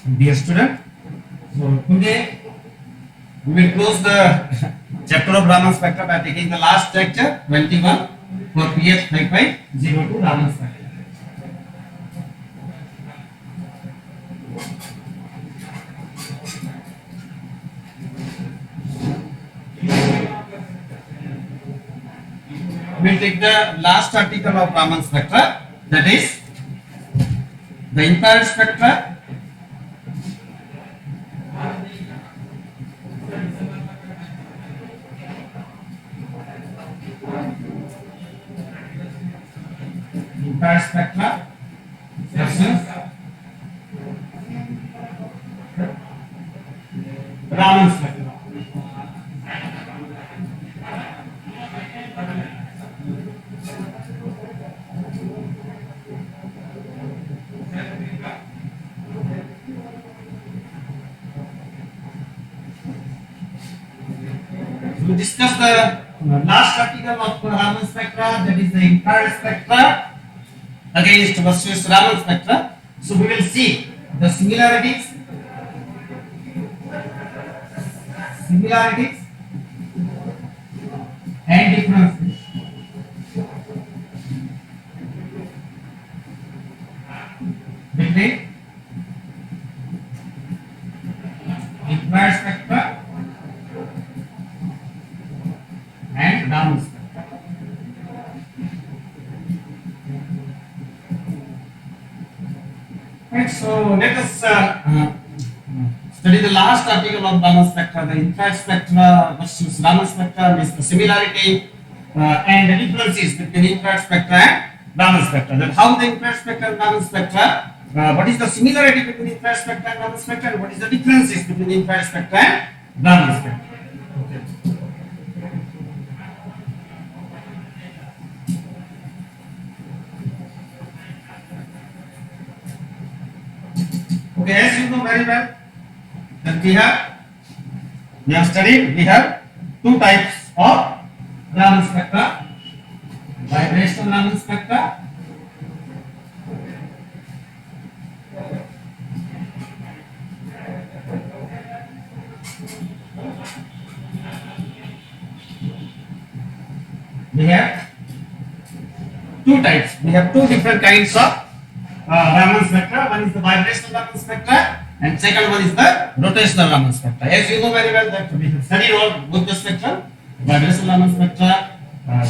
Dear student, so today we will close the chapter of Raman spectra by taking the last lecture 21 for PH 5502 Raman spectra. We will take the last article of Raman spectra, that is the infrared spectra, infrared spectra versus Raman spectra. We discussed the last article of Raman spectra, that is the infrared spectra against versus Raman spectra. So we will see the similarities and differences between infrared spectra and Raman spectra. Right, so let us study the last article of Raman spectra, the infrared spectra versus Raman spectra, means the similarity and the differences between infrared spectra and Raman spectra. That how the infrared spectra and Raman spectra, what is the similarity between infrared spectra and Raman spectra, and what is the differences between infrared spectra and Raman spectra. Okay, as you know very well, that we have studied, we have two types of Raman spectra: vibrational Raman spectra we have two types. We have two different kinds of Raman spectra. One is the vibrational Raman spectra, and second one is the rotational Raman spectra. As you know very well that we have studied all both the spectra. Vibrational Raman spectra,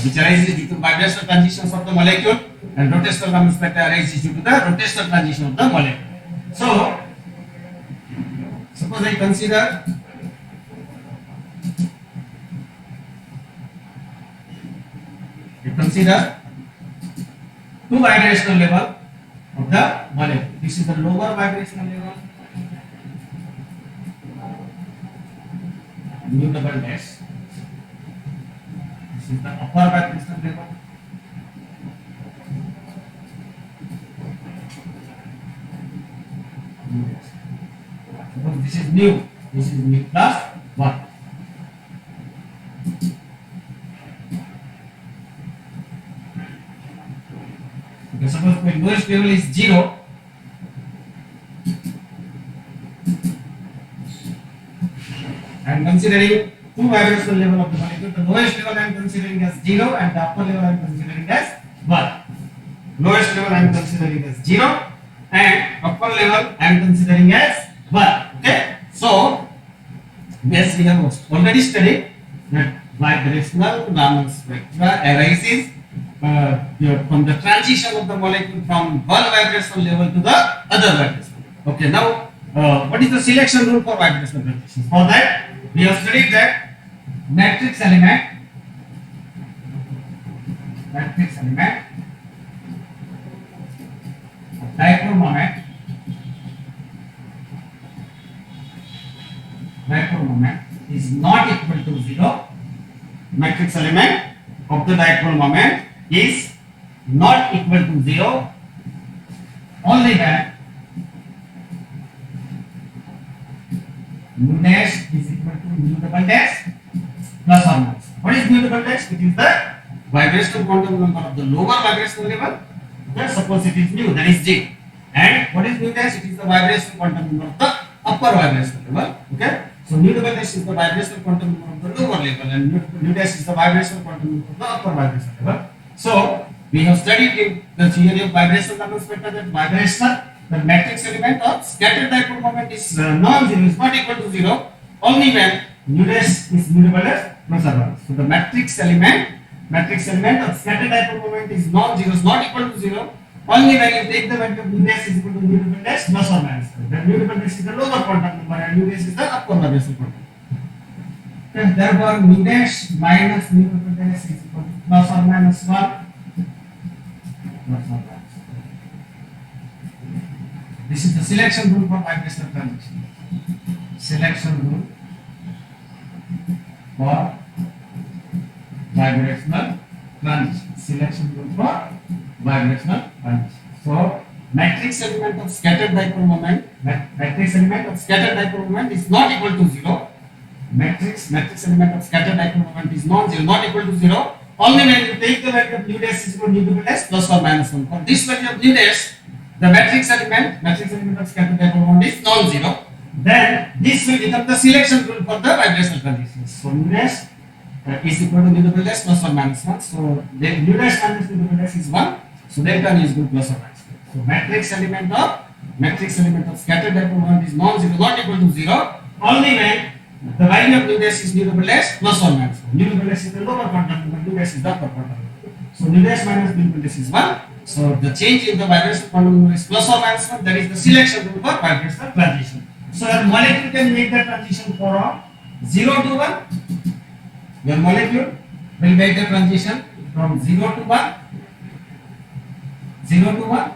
which arises due to vibrational transitions of the molecule, and rotational Raman spectra arises due to the rotational transition of the molecule. So, suppose I consider two vibrational level of the molecule. This is the lower vibrational level, mu double dash. This is the upper vibrational level. Suppose this is mu plus 1. Okay, suppose my lowest level is 0, I am considering two vibrational level of the molecule. The lowest level I am considering as 0 and the upper level I am considering as 1. Lowest level I am considering as 0 and upper level I am considering as 1. Okay, so yes, we have already studied that vibrational Raman spectra arises from the transition of the molecule from one vibrational level to the other vibrational level. Okay, now what is the selection rule for vibrational transitions? For that, we have studied that matrix element, dipole moment is not equal to 0. Matrix element of the dipole moment is not equal to 0 only when mu dash is equal to mu double dash plus or minus. What is mu double dash? It is the vibrational quantum number of the lower vibrational level. Suppose it is mu, that is J. And what is nu dash? It is the vibrational quantum number of the upper vibrational level. Okay. So nu double dash is the vibrational quantum number of the lower level, and nu dash is the vibrational quantum number of the upper vibrational level. So we have studied in the theory of vibrational number spectra that vibrational, the matrix element of scattered dipole moment is non-zero, is not equal to zero, only when nu dash is nu double dash plus or minus. So the matrix element of scattered dipole moment is non-zero, is not equal to zero, only when you take the value of nu dash is equal to nu double dash plus or minus. Then nu double dash is the lower quantum number and nu dash is the upper vibrational quantum. Then therefore nu dash minus nu double dash is equal to plus or minus 1. This is the selection rule for vibrational transition. Selection rule for vibrational transition. Selection rule for vibrational transition. So, matrix element of scattered dipole moment, is not equal to zero. Matrix element of scattered dipole moment is non-zero, not equal to zero. Only when you take the value of nu dash is equal to nu double dash plus or minus 1. For this value of nu dash, the matrix element of scattered dipole moment is non-zero. Then this will become the selection rule for the vibrational transition. So nu dash is equal to nu double dash plus or minus 1. So then nu dash minus nu double dash is 1. So delta nu is equal to plus or minus 1. So matrix element of scattered dipole moment is non-zero, not equal to zero. Only when the value of nu dash is nu double dash plus or minus 1. Nu double dash is the lower quantum number, nu dash is the upper quantum number. So nu dash minus nu double dash is 1. So the change in the vibrational quantum number is plus or minus 1. That is the selection rule for vibrational transition. So your molecule can make the transition from 0 to 1. Your molecule will make the transition from 0 to 1. 0 to 1.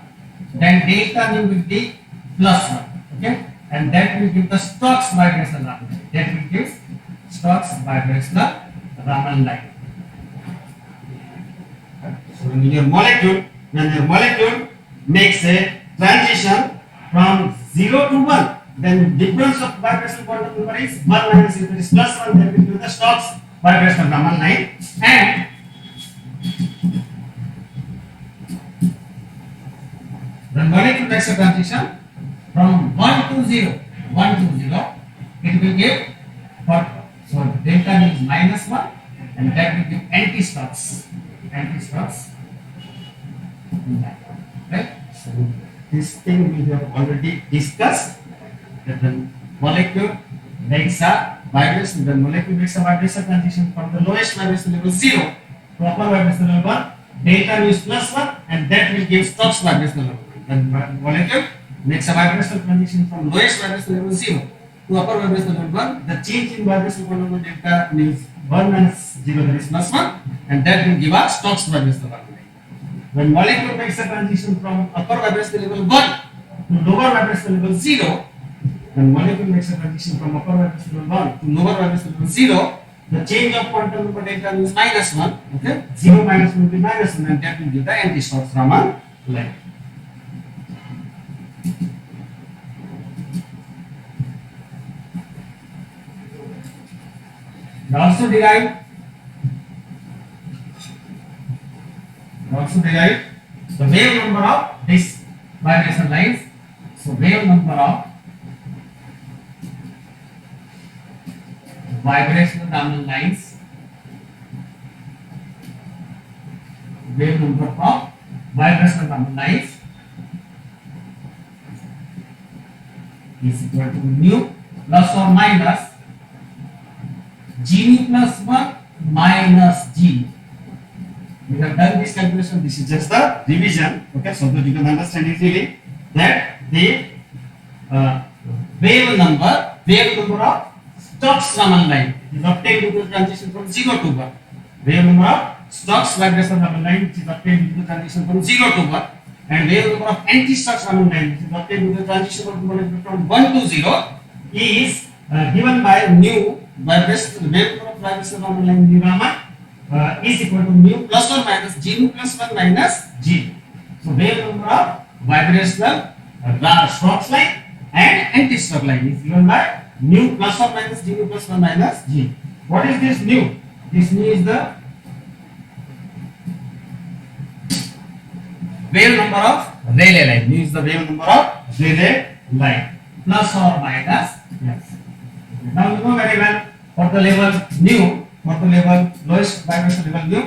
Then delta nu will be plus 1. Okay. And that will give the Stokes vibrational Raman line. That will give Stokes vibrational Raman line. So when your molecule makes a transition from 0 to 1, then difference of vibrational quantum number is 1 minus if it is plus 1, that will give the Stokes vibrational Raman line. And the molecule makes a transition from 1 to 0, it will give what? So delta is minus 1 and that will give anti-Stokes. Right? So this thing we have already discussed, that the molecule makes a vibration transition from the lowest vibration level 0 to upper vibration level 1, delta is plus 1 and that will give Stokes vibration level 1. The molecule makes a vibrational transition from lowest vibration level 0 to upper vibration level 1. The change in vibration quantum number delta is 1 minus 0, that is plus 1, and that will give us Stokes vibrational level. When molecule makes a transition from upper vibration level 1 to lower vibration level 0, when molecule makes a transition from upper vibration level 1 to lower vibration level 0, the change of quantum number delta is minus 1. Okay, 0 minus 1 will be minus 1, and that will give the anti-Stokes Raman line. We also derive the wave number of these vibration lines. So wave number of vibrational Raman lines, is equal to mu plus or minus G nu plus 1 minus G. We have done this calculation. This is just the revision. Okay, so that you can understand easily that the wave number of Stokes Raman line is obtained due to the transition from 0 to 1. Wave number of Stokes vibrational Raman line which is obtained due to the transition from 0 to 1, and wave number of anti-Stokes Raman line which is obtained due to the transition from 1 to 0 is given by mu. Wave number of vibrational Raman line mu Raman is equal to mu plus or minus G nu plus 1 minus G. So wave number of vibrational Stokes line and anti-Stokes line is given by mu plus or minus G nu plus 1 minus G. What is this mu? This mu is the wave number of Rayleigh line. Nu is the wave number of Rayleigh line. Plus or minus. Yes. Now you know very well for the level nu, for the level lowest vibrational level nu,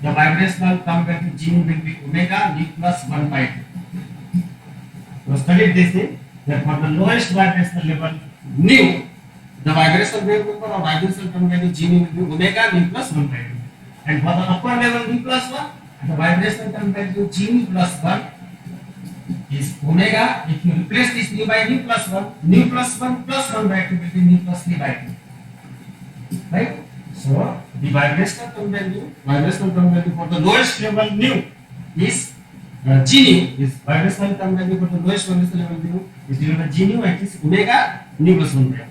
the vibrational term will be G will be omega nu plus 1 by 2. So study this thing that for the lowest vibrational level nu, the vibrational wave number or vibrational term will be G will be omega nu plus 1 by 2. And for the upper level nu plus 1, the vibrational term value G plus 1 is omega. If you replace this nu by nu plus 1, nu plus 1 plus 1 by 2 will be nu plus 3 by 2. Right? So the vibrational term value for the lowest level nu is G nu is vibrational term value for the lowest vibrational level nu is given by G nu, and it is omega nu plus 1 by 2.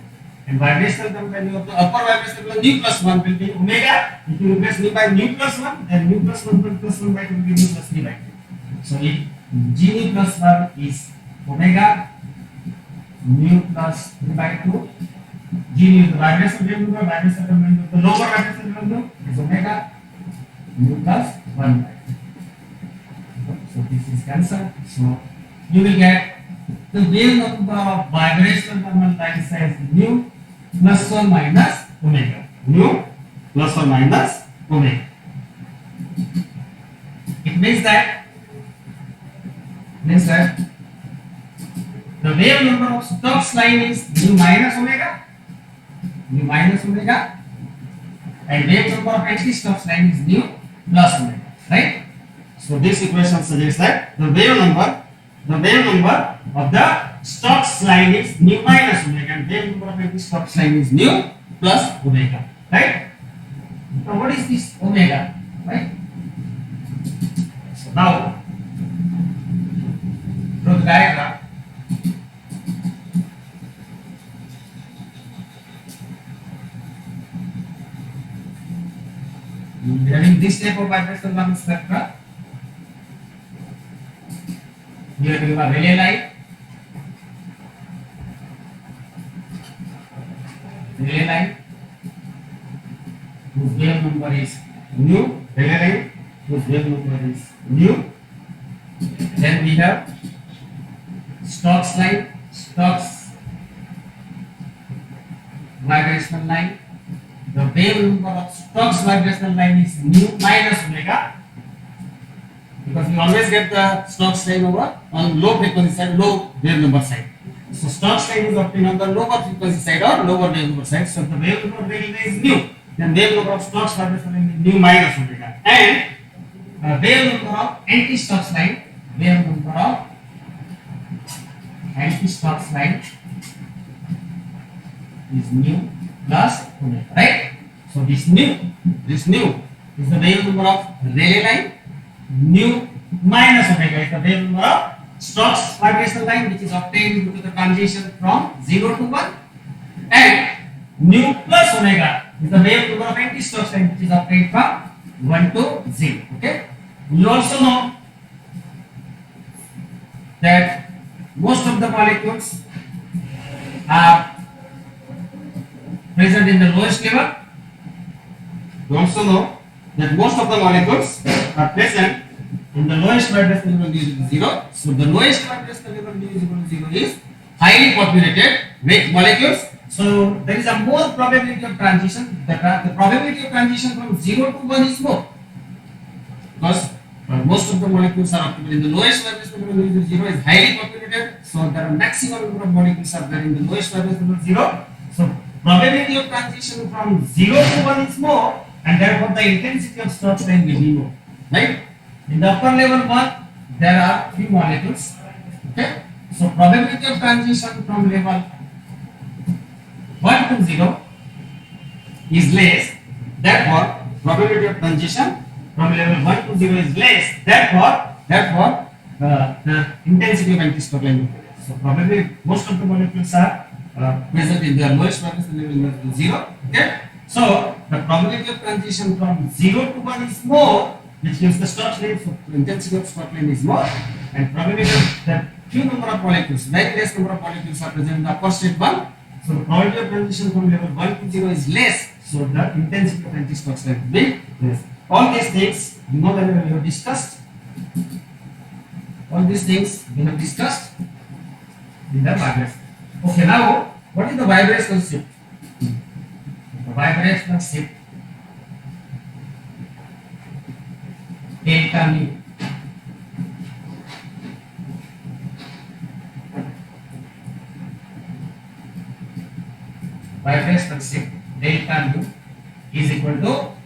And vibrational term value of the upper vibrational level nu plus 1 will be omega. If you replace nu by nu plus 1, then nu plus 1 plus 1 by 2 will be nu plus 3 by 2. So if G nu plus 1 is omega nu plus 3 by 2, G nu is the vibrational wave number, vibrational term value of the lower vibrational level nu is omega nu plus 1 by 2. So this is cancelled. So you will get the wave number of vibrational thermal lines as nu plus or minus omega. Nu plus or minus omega. It means that the wave number of Stokes line is nu minus omega, and wave number of anti-Stokes line is nu plus omega. Right? So this equation suggests that the wave number of the Stokes line is nu minus omega, and wave number of anti-Stokes line is nu plus omega. Right? So what is this omega? Right? So now draw the diagram. Having this type of vibrational spectra, here we have a Rayleigh line. Whose wave number is nu. Rayleigh line whose wave number is nu. Then we have Stokes line, Stokes vibrational line. The wave number of Stokes vibrational line is nu minus omega, because we always get the Stokes line over on low frequency side, low wave number side. So Stokes line is obtained on the lower frequency side or lower wave number side. So the wave number of Rayleigh is nu. Then wave number of Stokes vibrational line is nu minus omega. And wave number of anti-Stokes line, is nu plus omega. Right? So this nu is the wave number of Rayleigh line. Nu minus omega is the wave number of Stokes vibrational line, which is obtained due to the transition from 0 to 1, and nu plus omega is the wave number of anti-Stokes line, which is obtained from 1 to 0. Okay. You also know that most of the molecules are present in the lowest level. You also know that most of the molecules are present in the lowest vibrational level nu is equal to 0. So the lowest vibrational level nu is equal to 0 is highly populated with molecules. So there is a more probability of transition. The probability of transition from 0 to 1 is more, because most of the molecules are occupied in the lowest vibrational level nu is 0 is highly populated. So there are maximum number of molecules are there in the lowest vibrational level 0. So probability of transition from 0 to 1 is more, and therefore the intensity of Stokes line will be more. Right? In the upper level 1, there are few molecules. Okay? So probability of transition from level 1 to 0 is less. Therefore, probability of transition from level 1 to 0 is less. Therefore, the intensity of anti-Stokes line will be less. So probably most of the molecules are present in their lowest vibrational level to 0. Okay? So the probability of transition from 0 to 1 is more, which gives the Stokes line. So intensity of Stokes line is more, and probability of that few number of molecules, very less number of molecules are present in the upper state 1. So the probability of transition from level 1 to 0 is less. So the intensity of anti-Stokes line will be less. All these things you know that we have discussed. All these things we have discussed in the vibration. Okay, now what is the vibrational shift? The vibrational shift delta mu. Vibrational shift delta mu is equal to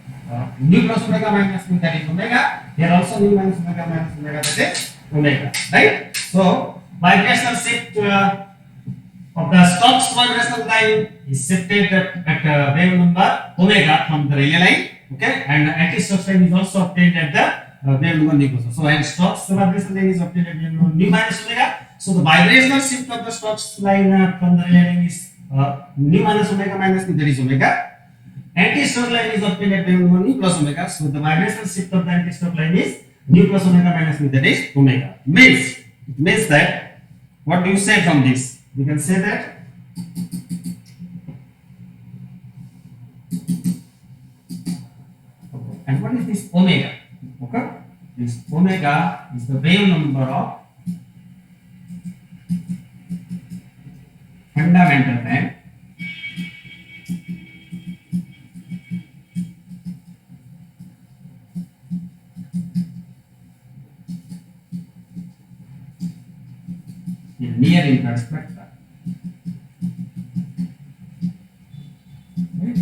nu plus omega minus mu, that is omega. Here also nu minus omega minus omega, that is omega, right? So vibrational shift of the Stokes vibrational line is shifted at wave number omega from the real line, okay, and anti-Stokes line is also obtained at the wave number nu plus. So and Stokes vibrational line is obtained at wave number nu minus omega. So the vibrational shift of the Stokes line from the real line is nu minus omega minus nu, that is omega. Anti-Stokes line is obtained at wave number nu plus omega. So the vibrational shift of the anti-Stokes line is nu plus omega minus nu, that is omega. Means that, what do you say from this? We can say that and what is this omega? Okay, this omega is the wave number of fundamental band in near infrared spectra. Okay.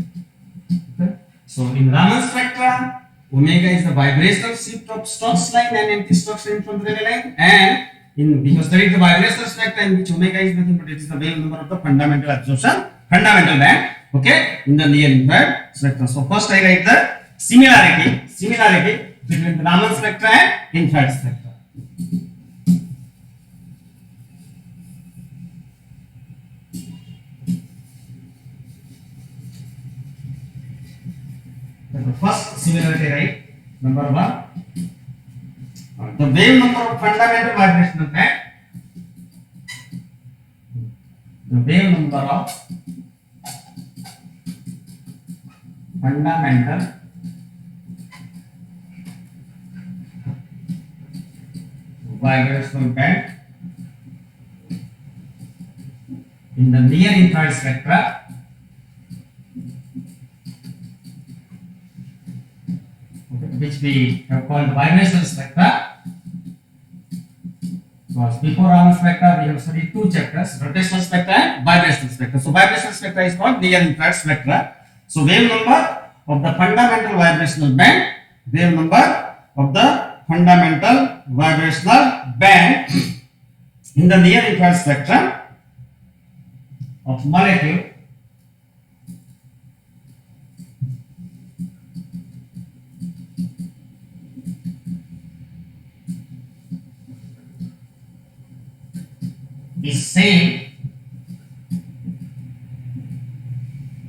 So in Raman spectra, omega is the vibrational shift of Stokes line and anti-Stokes line from the real line, and in we have studied the vibrational spectra in which omega is nothing but it is the wave number of the fundamental absorption, fundamental band, okay, in the near infrared spectra. So first I write the similarity between the Raman spectra and infrared spectra. The first similarity, right? Number one, the wave number of fundamental vibrational band. The wave number of fundamental vibrational band in the near infrared spectra which we have called vibrational spectra. Because before Raman spectra we have studied two chapters, rotational spectra and vibrational spectra. So vibrational spectra is called near infrared spectra. So wave number of the fundamental vibrational band, wave number of the fundamental vibrational band in the near infrared spectrum of molecule is same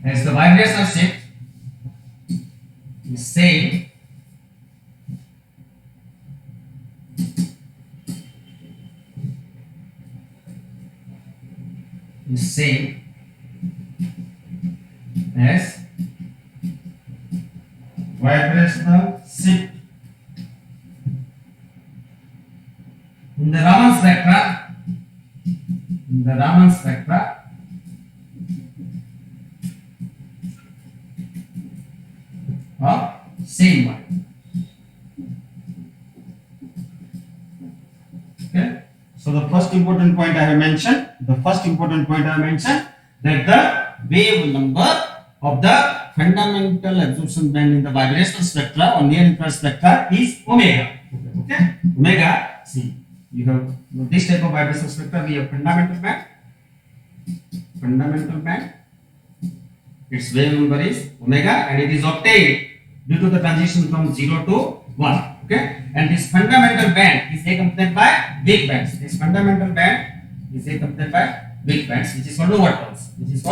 as the vibrational shift is same as vibrational shift in the Raman spectra. In the Raman spectra, of same one. Okay. So the first important point I have mentioned, that the wave number of the fundamental absorption band in the vibrational spectra or near infrared spectra is omega. Okay. Omega. See, you have this type of vibrational spectra. We have fundamental band. Its wave number is omega, and it is obtained due to the transition from 0 to 1. Okay, and this fundamental band is accompanied by big bands. This fundamental band is accompanied by big bands, which is called overtones. This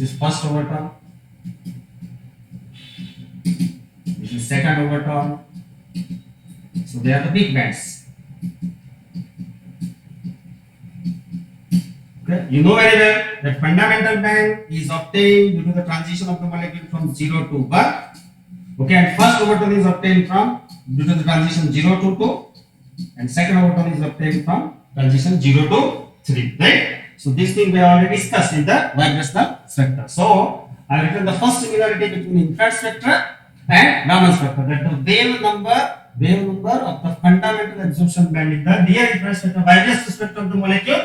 is first overtone. This is second overtone. So they are the big bands. Okay, you know very well that fundamental band is obtained due to the transition of the molecule from 0 to 1, Okay, and first overtone is obtained from due to the transition 0 to 2, and second overtone is obtained from transition 0 to 3, right? So this thing we already discussed in the vibrational spectra. So I have written the first similarity between infrared spectra and Raman spectra, that the wave number of the fundamental absorption band in the near infrared spectra, vibrational spectra of the molecule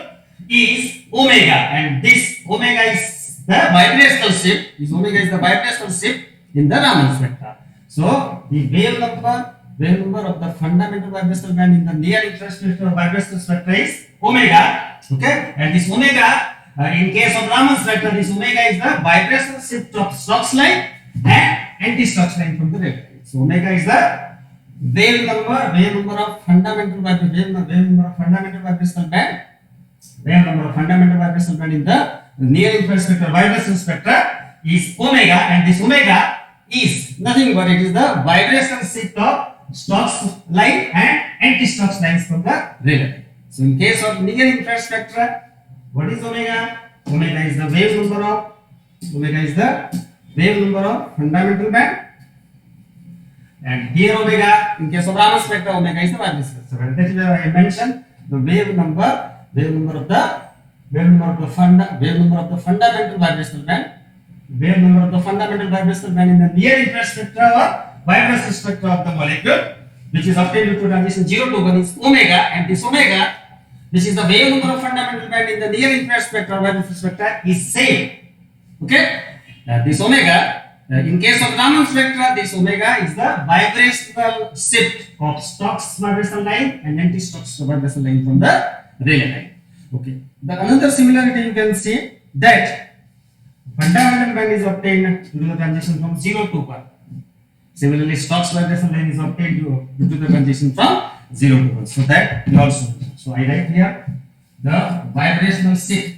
is omega, and this omega is the vibrational shift. This omega is the vibrational shift in the Raman spectra. So the wave number of the fundamental vibrational band in the near infrared spectra vibrational spectra is omega. Okay, and this omega in case of Raman spectra, this omega is the vibrational shift of Stokes line and anti-Stokes line from the red line. So omega is the wave number of fundamental vibrational band, wave number of fundamental vibrational band in the near infrared spectra vibrational spectra is omega, and this omega is nothing but it is the vibrational shift of Stokes line and anti-Stokes lines from the ray line. So in case of near infrared spectra, what is omega? Omega is the wave number of fundamental band, and here omega in case of Raman spectra, omega is the vibrational spectra. That is why I mentioned the wave number of the fundamental vibrational band, wave number of the fundamental vibrational band in the near infrared spectra or vibrational spectra of the molecule, which is obtained due to transition 0 to 1 is omega, and this omega, which is the wave number of fundamental band in the near infrared spectra or vibrational spectra, is same. Okay, this omega in case of Raman spectra, this omega is the vibrational shift of Stokes vibrational line and anti-Stokes vibrational line from the Rayleigh line. Okay, the another similarity you can see that fundamental band is obtained due to the transition from 0 to 1. Similarly, Stokes vibrational line is obtained due to the transition from 0 to 1. So that we also know. So I write here the vibrational shift.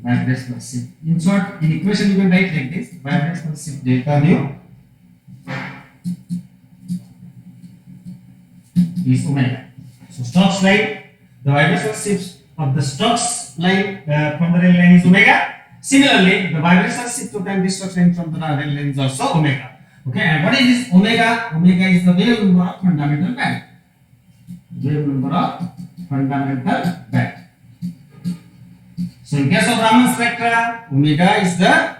In short, in equation you can write like this: vibrational shift delta nu is omega. So Stokes line, the vibrational shift of the Stokes line from the Rayleigh line is omega. Similarly, the vibrational shift of the anti-Stokes line from the Rayleigh line is also omega. Okay, and what is this omega? Omega is the wave number of fundamental band. So in case of Raman spectra, omega is the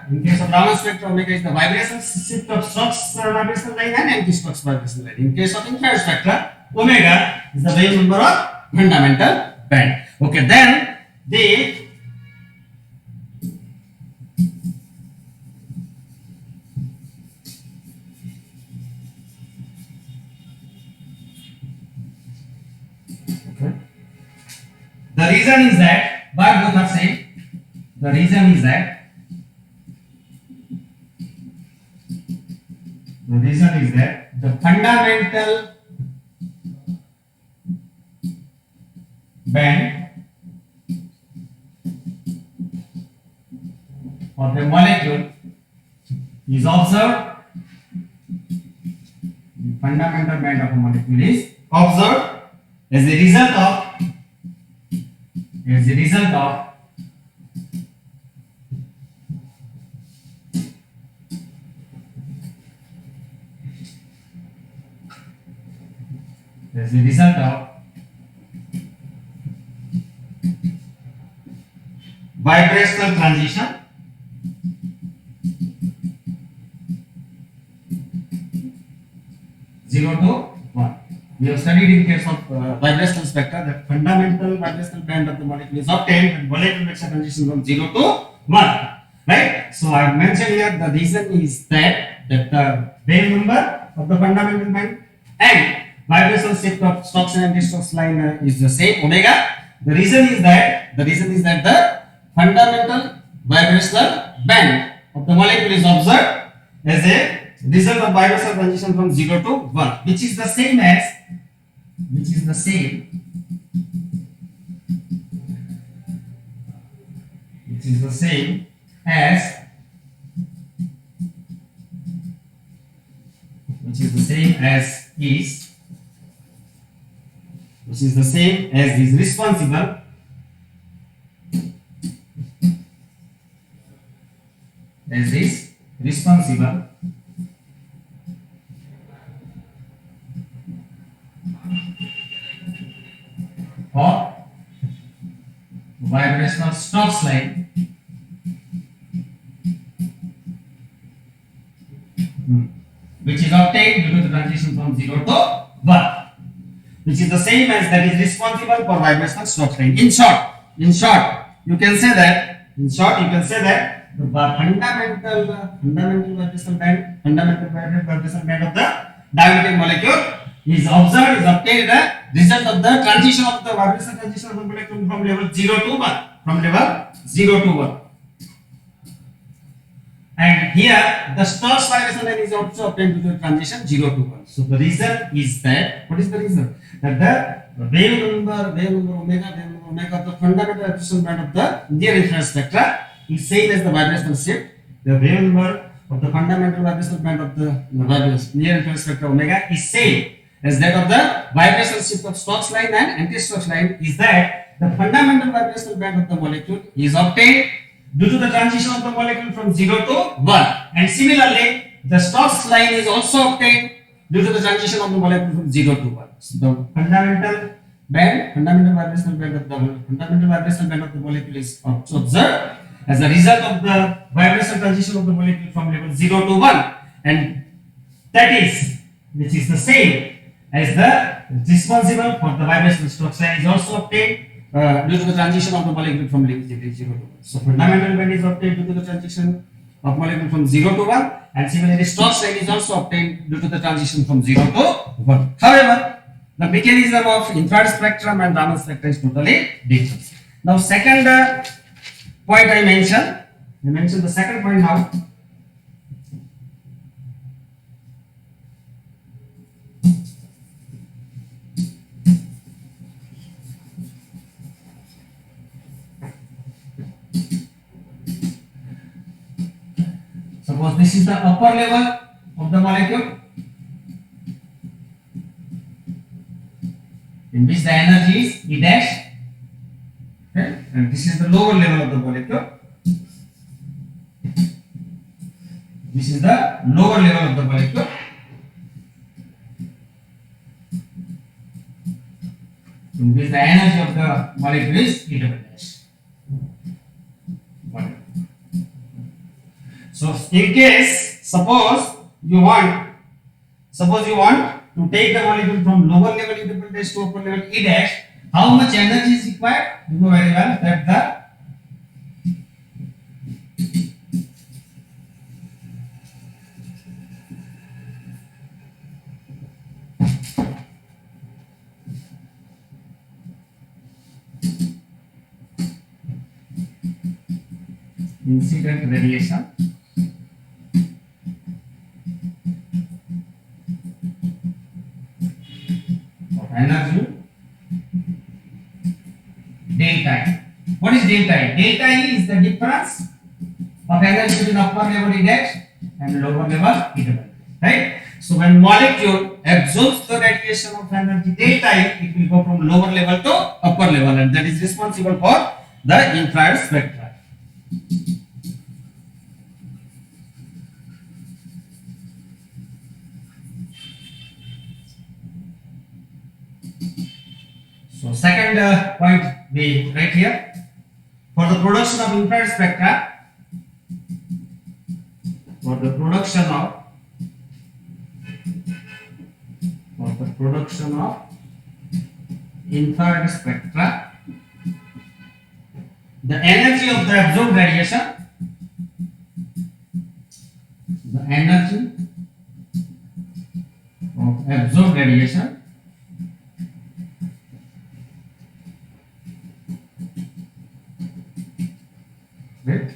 vibrational shift of Stokes vibrational line and anti-Stokes vibrational line. In case of infrared spectra, omega is the wave number of fundamental band. Okay, then the reason is that why both are same. The reason is that the fundamental band of the molecule is observed. The fundamental band of a molecule is observed as a result of as a result of vibrational transition zero to 1. We have studied in case of vibrational spectra that fundamental vibrational band of the molecule is obtained and molecule makes a transition from 0 to 1. Right? So I have mentioned here the reason is that the wave number of the fundamental band and vibrational shift of Stokes and anti-Stokes line is the same, omega. The reason is that the fundamental vibrational band of the molecule is observed as a result of vibrational transition from 0 to 1, which is the same as is responsible vibrational Stokes line, which is obtained due to the transition from 0 to 1, which is the same as that is responsible for vibrational Stokes line. In short, you can say that. In short, you can say that the fundamental vibrational band of the diametric molecule is observed, is obtained the result of the transition of the vibrational transition of the molecule from level 0 to 1, from level 0 to 1. And here the Stokes vibration line is also obtained due to the transition 0 to 1. So the result is that, what is the result? That the wave number omega of the fundamental vibrational band of the near infrared spectra is same as the vibrational shift. The wave number of the fundamental vibrational band of the near infrared spectra omega is same as that of the vibrational shift of Stokes line and anti-Stokes line, is that the fundamental vibrational band of the molecule is obtained due to the transition of the molecule from 0 to 1, and similarly the Stokes line is also obtained due to the transition of the molecule from 0 to 1. So the fundamental vibrational band of the molecule is also observed as a result of the vibrational transition of the molecule from level 0 to 1, and that is, which is the same as the responsible for the vibrational Stokes line is also obtained due to the transition of the molecule from level 0 to 1. So fundamental band is obtained due to the transition of molecule from 0 to 1, and similarly Stokes line is also obtained due to the transition from 0 to 1. However, the mechanism of infrared spectrum and Raman spectrum is totally different. Now second point I mentioned the second point now. Suppose this is the upper level of the molecule in which the energy is E dash, okay? And this is the lower level of the molecule. This is the lower level of the molecule, in which the energy of the molecule is E double dash. So in case, suppose you want to take the molecule from lower level E double dash to upper level E dash, how much energy is required? You know very well that the incident radiation of energy delta E. What is delta E? Delta E is the difference of energy between upper level E dash and lower level E double dash, right? So when molecule absorbs the radiation of energy delta E, it will go from lower level to upper level, and that is responsible for the infrared spectra. So second point we write here, for the production of infrared spectra, the energy of the absorbed radiation, right?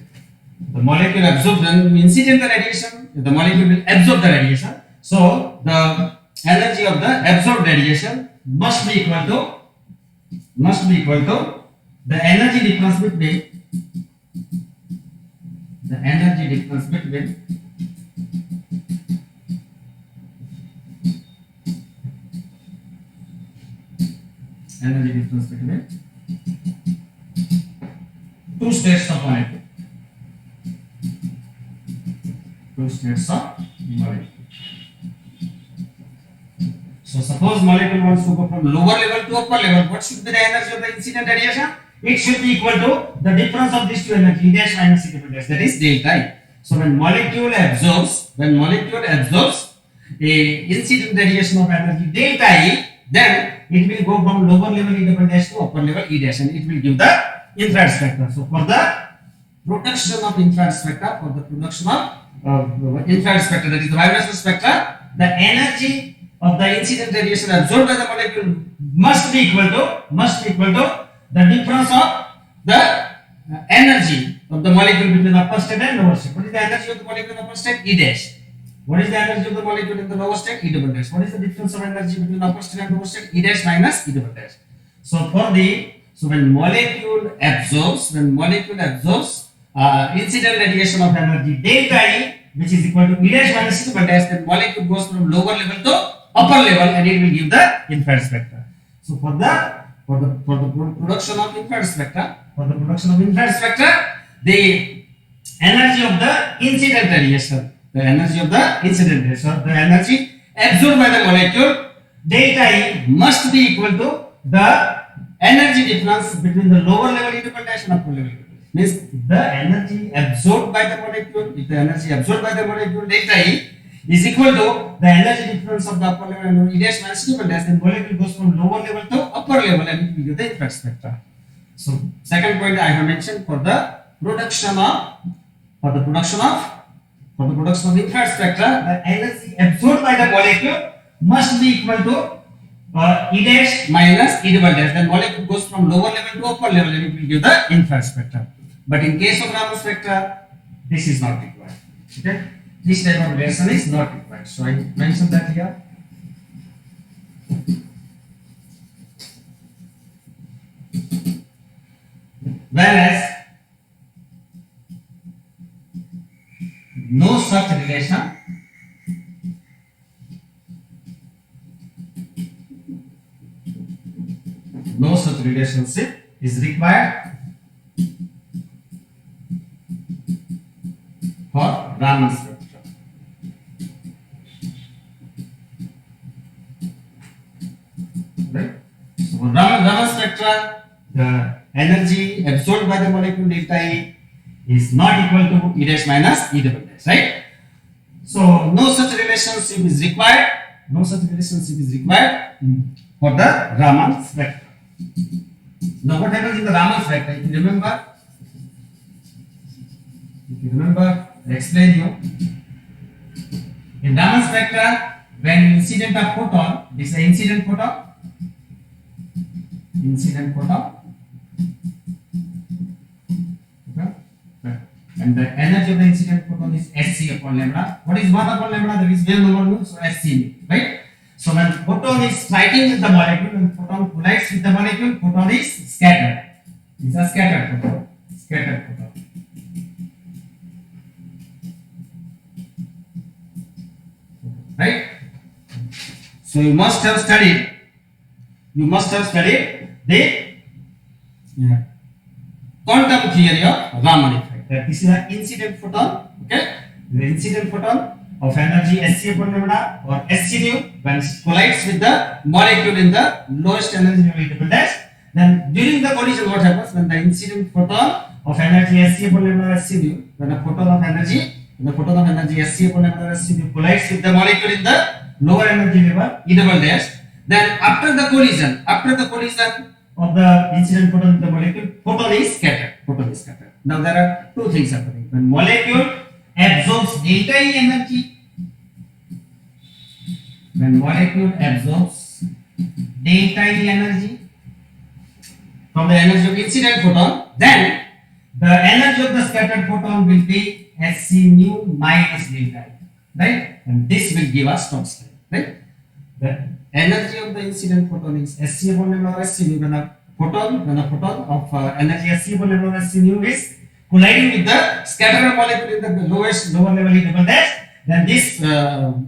The molecule absorbs the incident radiation, the molecule will absorb the radiation. So the energy of the absorbed radiation must be equal to the energy difference between energy difference between two states of molecule. So suppose molecule wants to go from lower level to upper level, what should be the energy of the incident radiation? it should be equal to the difference of these two energy, E dash minus E double dash, that is delta E. So when molecule absorbs a incident radiation of energy delta E, then it will go from lower level E double dash to upper level E dash, and it will give the infrared spectra. So for the production of infrared spectra, that is the vibration spectra, the energy of the incident radiation absorbed by the molecule must be equal to the difference of the energy of the molecule between upper state and lower state. What is the energy of the molecule in upper state? E dash. What is the energy of the molecule in the lower state? E double dash. What is the difference of energy between upper state and lower state? E dash minus E double dash. So when molecule absorbs incident radiation of energy delta E, which is equal to E dash minus E double dash, then molecule goes from lower level to upper level, and it will give the infrared spectra. So for the production of infrared spectra, the energy of the incident radiation, the energy absorbed by the molecule delta E must be equal to the energy difference between the lower level E double dash and upper level E double dash. Means the energy absorbed by the molecule, delta E is equal to the energy difference of the upper level and E dash minus E double dash, then molecule goes from lower level to upper level, and it will give the infrared spectra. So second point I have mentioned, for the production of infrared spectra, the energy absorbed by the molecule must be equal to E dash minus E double dash, then molecule goes from lower level to upper level, and it will give the infrared spectra. But in case of Raman spectra, this is not required. Okay, this type of relation is not required. So I mentioned that here. Whereas no such relationship is required for Raman spectra. Right? So for Raman spectra, the energy absorbed by the molecule delta E is not equal to E dash minus E double dash, right? So no such relationship is required. For the Raman spectra. Now what happens in the Raman spectra? If you remember, I explained you. In Raman spectra, when incident of photon, this is the incident photon, okay, and the energy of the incident photon is Sc upon lambda. What is 1 upon lambda? That is wave number nu, so Sc, right? So when photon is fighting with the molecule, when photon collides with the molecule, photon is scattered. It's a scattered photon. Right? So you must have studied the quantum theory of Raman effect. That this is an incident photon, okay? The incident photon of energy Sc upon lambda or Sc nu, when it collides with the molecule in the lowest energy level double dash, then during the collision what happens? When the incident photon of energy Sc upon lambda Sc nu, when a photon of energy Sc upon lambda Sc nu collides with the molecule in the lower energy level E double dash, then after the collision of the incident photon with the molecule, photon is scattered. Now there are two things happening. When molecule absorbs delta E energy, from the energy of incident photon, then the energy of the scattered photon will be Sc nu minus delta E, right? And this will give us Stokes law, right? The energy of the incident photon is Sc upon lambda or Sc nu. When a photon of energy Sc upon lambda or Sc nu is colliding with the scattered molecule in the lower level E double dash, then this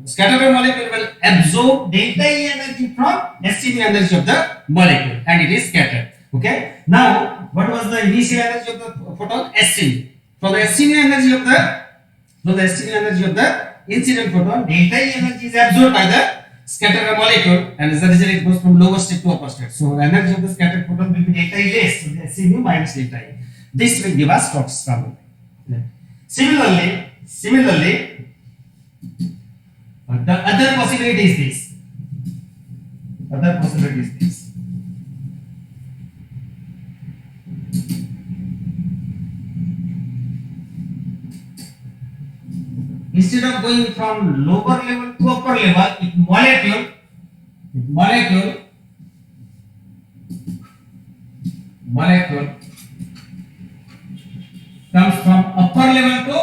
scattered molecule will absorb delta E energy from Sc nu energy of the molecule, and it is scattered. Okay. Now, what was the initial energy of the photon? Sc nu. From the Sc nu energy of the incident photon, delta E energy is absorbed by the scatter a molecule, and as a result it goes from lower state to upper state. So the energy of the scattered photon will be delta E less, so the SE mu minus delta E. This will give us Stokes-Raman line. Similarly, the other possibility is this. Instead of going from lower level to upper level, if molecule comes from upper level to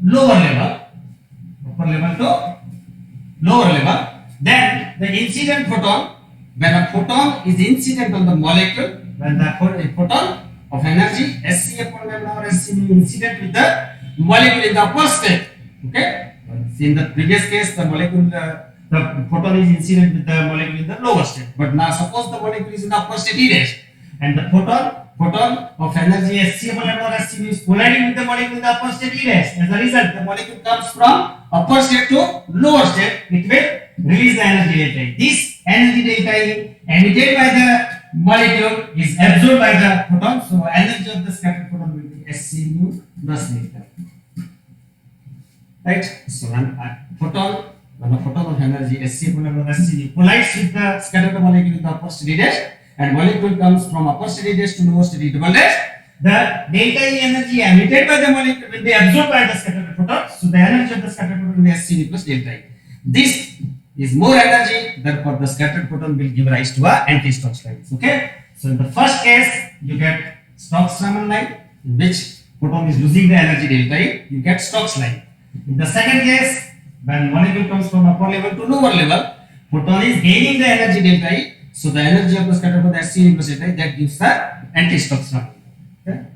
lower level, then the incident photon, when a photon is incident on the molecule, when the photon of energy Sc upon lambda or Sc incident with the molecule in the upper state. Okay, in the previous case the photon is incident with the molecule in the lower state, but now suppose the molecule is in the upper state E dash, and the photon of energy Sc upon lambda or Sc is colliding with the molecule in the upper state E dash. As a result, the molecule comes from upper state to lower state, it will release the energy delta E. This energy delta E emitted by the molecule is absorbed by the photon, so energy of the scattered photon will be Sc mu plus delta. Right? So when a photon of energy Sc upon lambda Sc collides with the scattered molecule in the upper state E dash, and molecule comes from upper state E dash to lower state E double dash, the delta E energy emitted by the molecule will be absorbed by the scattered photon, so the energy of the scattered photon will be Sc plus delta E. This is more energy, therefore the scattered photon will give rise to a anti-Stokes line. Okay, so in the first case you get Stokes-Raman line, in which photon is losing the energy delta E, you get Stokes line. In the second case, when molecule comes from upper level to lower level, photon is gaining the energy delta E, so the energy of the scattered photon Sc plus delta E, that gives the anti-Stokes-Raman. Okay,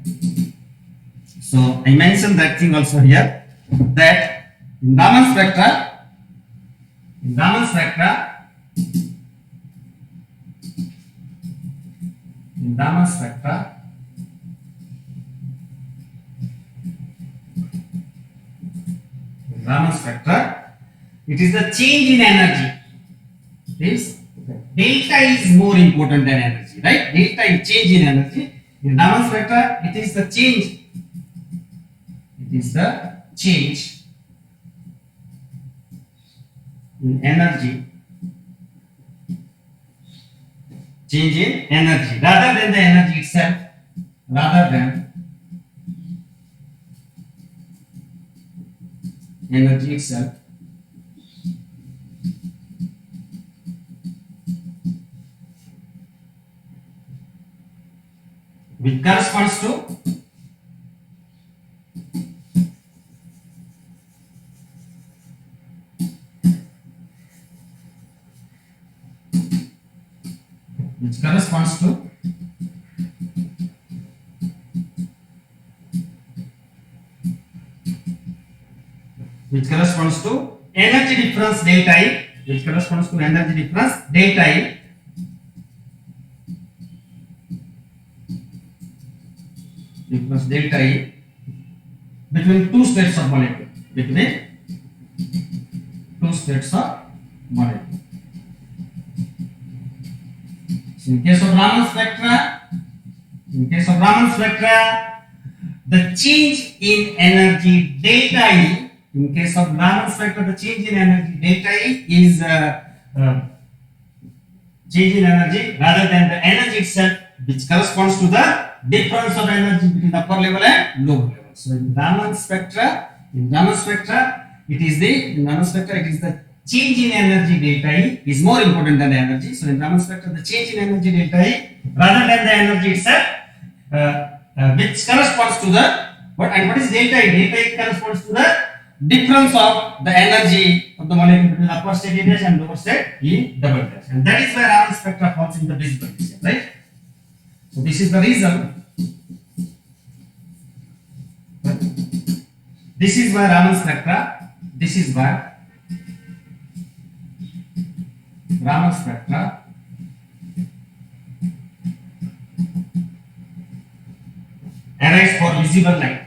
so I mentioned that thing also here, that in Raman spectra, it is the change in energy. This delta is more important than energy, right? Delta is change in energy. In Raman spectra, it is the change. In energy, change in energy rather than the energy itself, which corresponds to energy difference delta E, between two states of molecule, So in case of Raman spectra, the change in energy delta E, is change in energy rather than the energy itself, which corresponds to the difference of energy between upper level and lower level. So in Raman spectra, it is the change in energy delta E is more important than the energy. So in Raman spectra, the change in energy delta E rather than the energy itself, which corresponds to the what is delta E? Delta E corresponds to the difference of the energy of the molecule between upper state E dash and lower state E double dash, and that is where Raman spectra falls in the visible region, right? So this is the reason. This is why Raman spectra arise for visible light.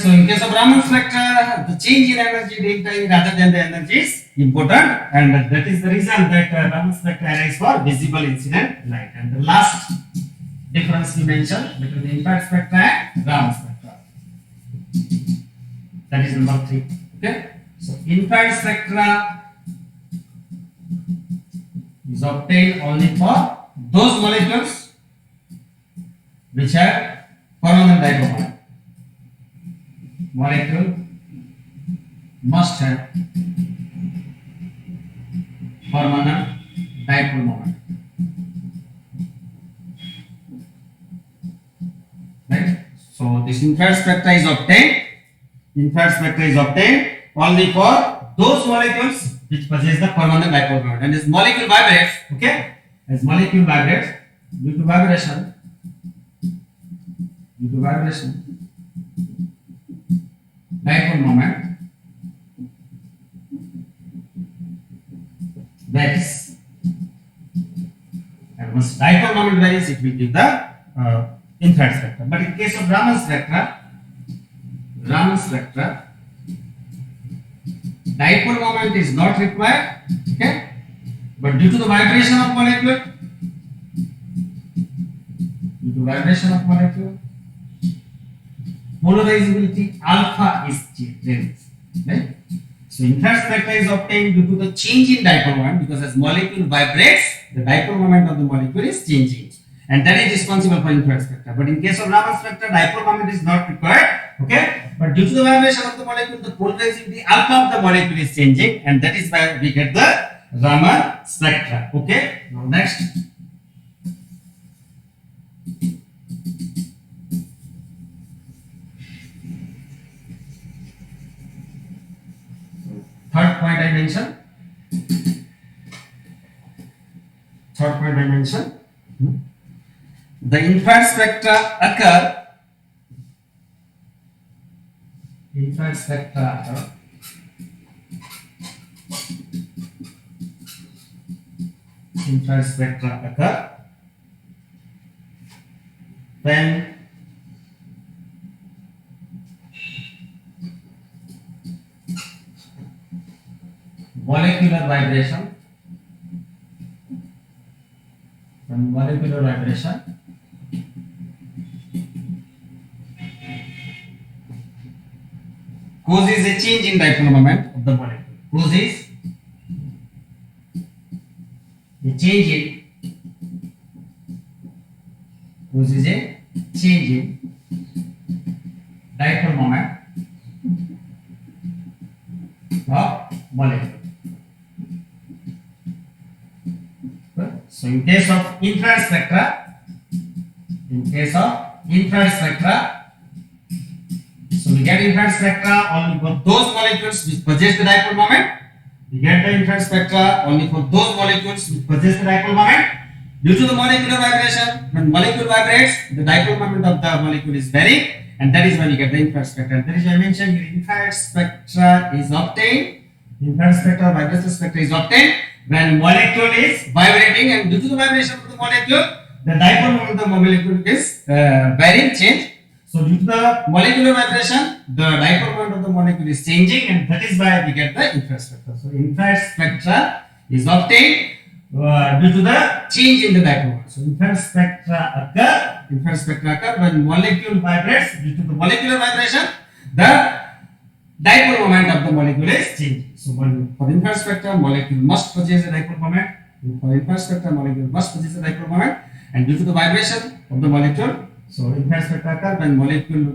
So in case of Raman spectra, the change in energy delta E rather than the energy is important, and that is the reason that Raman spectra arise for visible incident light. And the last difference we mentioned between the infrared spectra and Raman spectra, that is number 3. Okay, so infrared spectra is obtained only for those molecules which have permanent dipole moment. Molecule must have permanent dipole moment, right? So this infrared spectra is obtained. Infrared spectra is obtained only for those molecules which possess the permanent dipole moment. And as molecule vibrates, okay, as molecule vibrates due to vibration, dipole moment varies. And once dipole moment varies, it will give the infrared spectra. But in case of Raman spectra, dipole moment is not required. Okay, but due to the vibration of molecule, polarizability alpha is changed, right? So infrared spectra is obtained due to the change in dipole moment, because as molecule vibrates, the dipole moment of the molecule is changing, and that is responsible for infrared spectra. But in case of Raman spectra, dipole moment is not required. Okay, but due to the vibration of the molecule, the polarizability alpha of the molecule is changing, and that is why we get the Raman spectra. Okay, now next. Third point I mentioned. The infrared spectra occur. Infrared spectra occur when molecular vibration causes a change in dipole moment of the molecule. Causes a change in dipole moment of molecule. So in case of infrared spectra, so we get infrared spectra only for those molecules which possess the dipole moment. We get the infrared spectra only for those molecules which possess the dipole moment. Due to the molecular vibration, when molecule vibrates, the dipole moment of the molecule is varying, and that is when we get the infrared spectra. And that is why I mentioned here, infrared spectra is obtained. Vibration spectra is obtained when molecule is vibrating, and due to the vibration of the molecule, the dipole moment of the molecule is varying, change. So due to the molecular vibration, the dipole moment of the molecule is changing, and that is why we get the infrared spectra. So infrared spectra is obtained due to the change in the dipole moment. So infrared spectra occur when molecule vibrates. Due to the molecular vibration, the dipole moment of the molecule is changing. So for infrared spectra, molecule must possess a dipole moment. For infrared spectra, molecule must possess a dipole moment, and due to the vibration of the molecule, so infrared spectra occur when molecular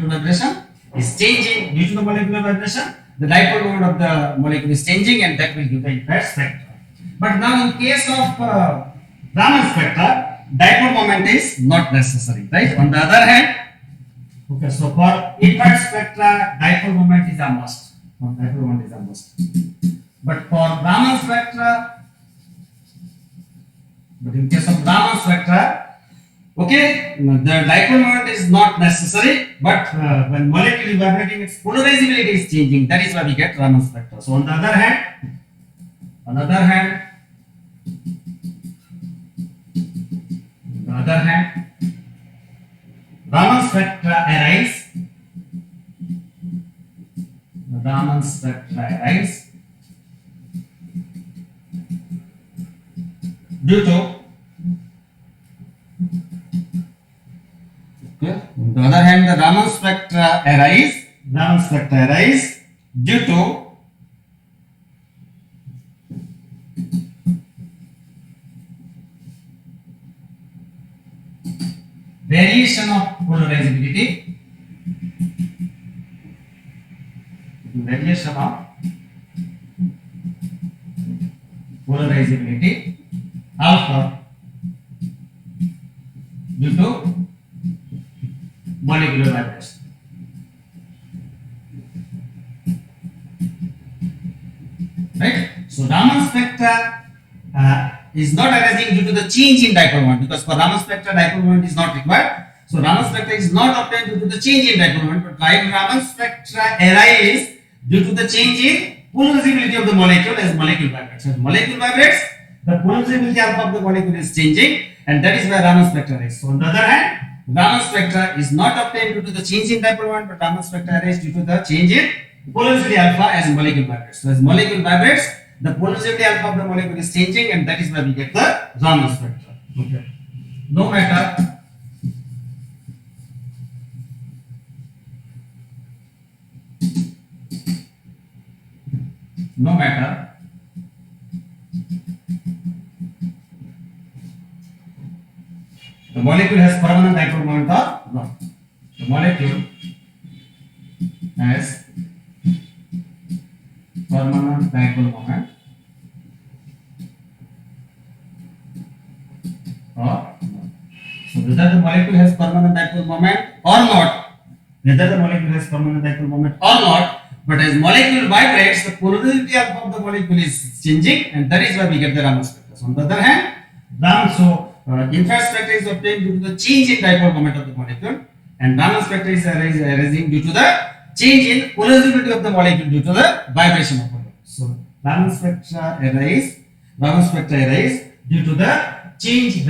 vibration is changing. Due to the molecular vibration, the dipole moment of the molecule is changing, and that will give the infrared spectra. But now in case of Raman spectra, dipole moment is not necessary, right? On the other hand, okay, so for infrared spectra, dipole moment is a must. But for Raman spectra, in case of Raman spectra, okay, the dipole moment is not necessary, but when molecule is vibrating, its polarizability is changing. That is why we get Raman spectra. So on the other hand, Raman spectra arise Raman spectra arise due to, okay. On the other hand, the Raman spectra arise due to variation of polarizability, variation of polarizability alpha due to molecular vibration. Right? So Raman spectra is not arising due to the change in dipole moment, because for Raman spectra dipole moment is not required. So Raman spectra is not obtained due to the change in dipole moment, but Raman spectra arise due to the change in polarizability of the molecule as molecule vibrates. As molecule vibrates, the polarizability alpha of the molecule is changing, and that is why Raman spectra arises. So on the other hand, Raman spectra is not obtained due to the change in dipole moment, but Raman spectra arises due to the change in polarizability alpha as molecule vibrates. So as molecule vibrates, the polarizability alpha of the molecule is changing, and that is why we get the Raman spectra. Okay. No matter the molecule has permanent dipole moment or not. The molecule has permanent dipole moment or not. So whether the molecule has permanent dipole moment or not, but as molecule vibrates, the polarizability alpha of the molecule is changing, and that is why we get the Raman spectra. So on the other hand, infrared spectra is obtained due to the change in dipole moment of the molecule, and Raman spectra is arising due to the change in polarizability of the molecule due to the vibration of molecule. So Raman spectra arise due to the change in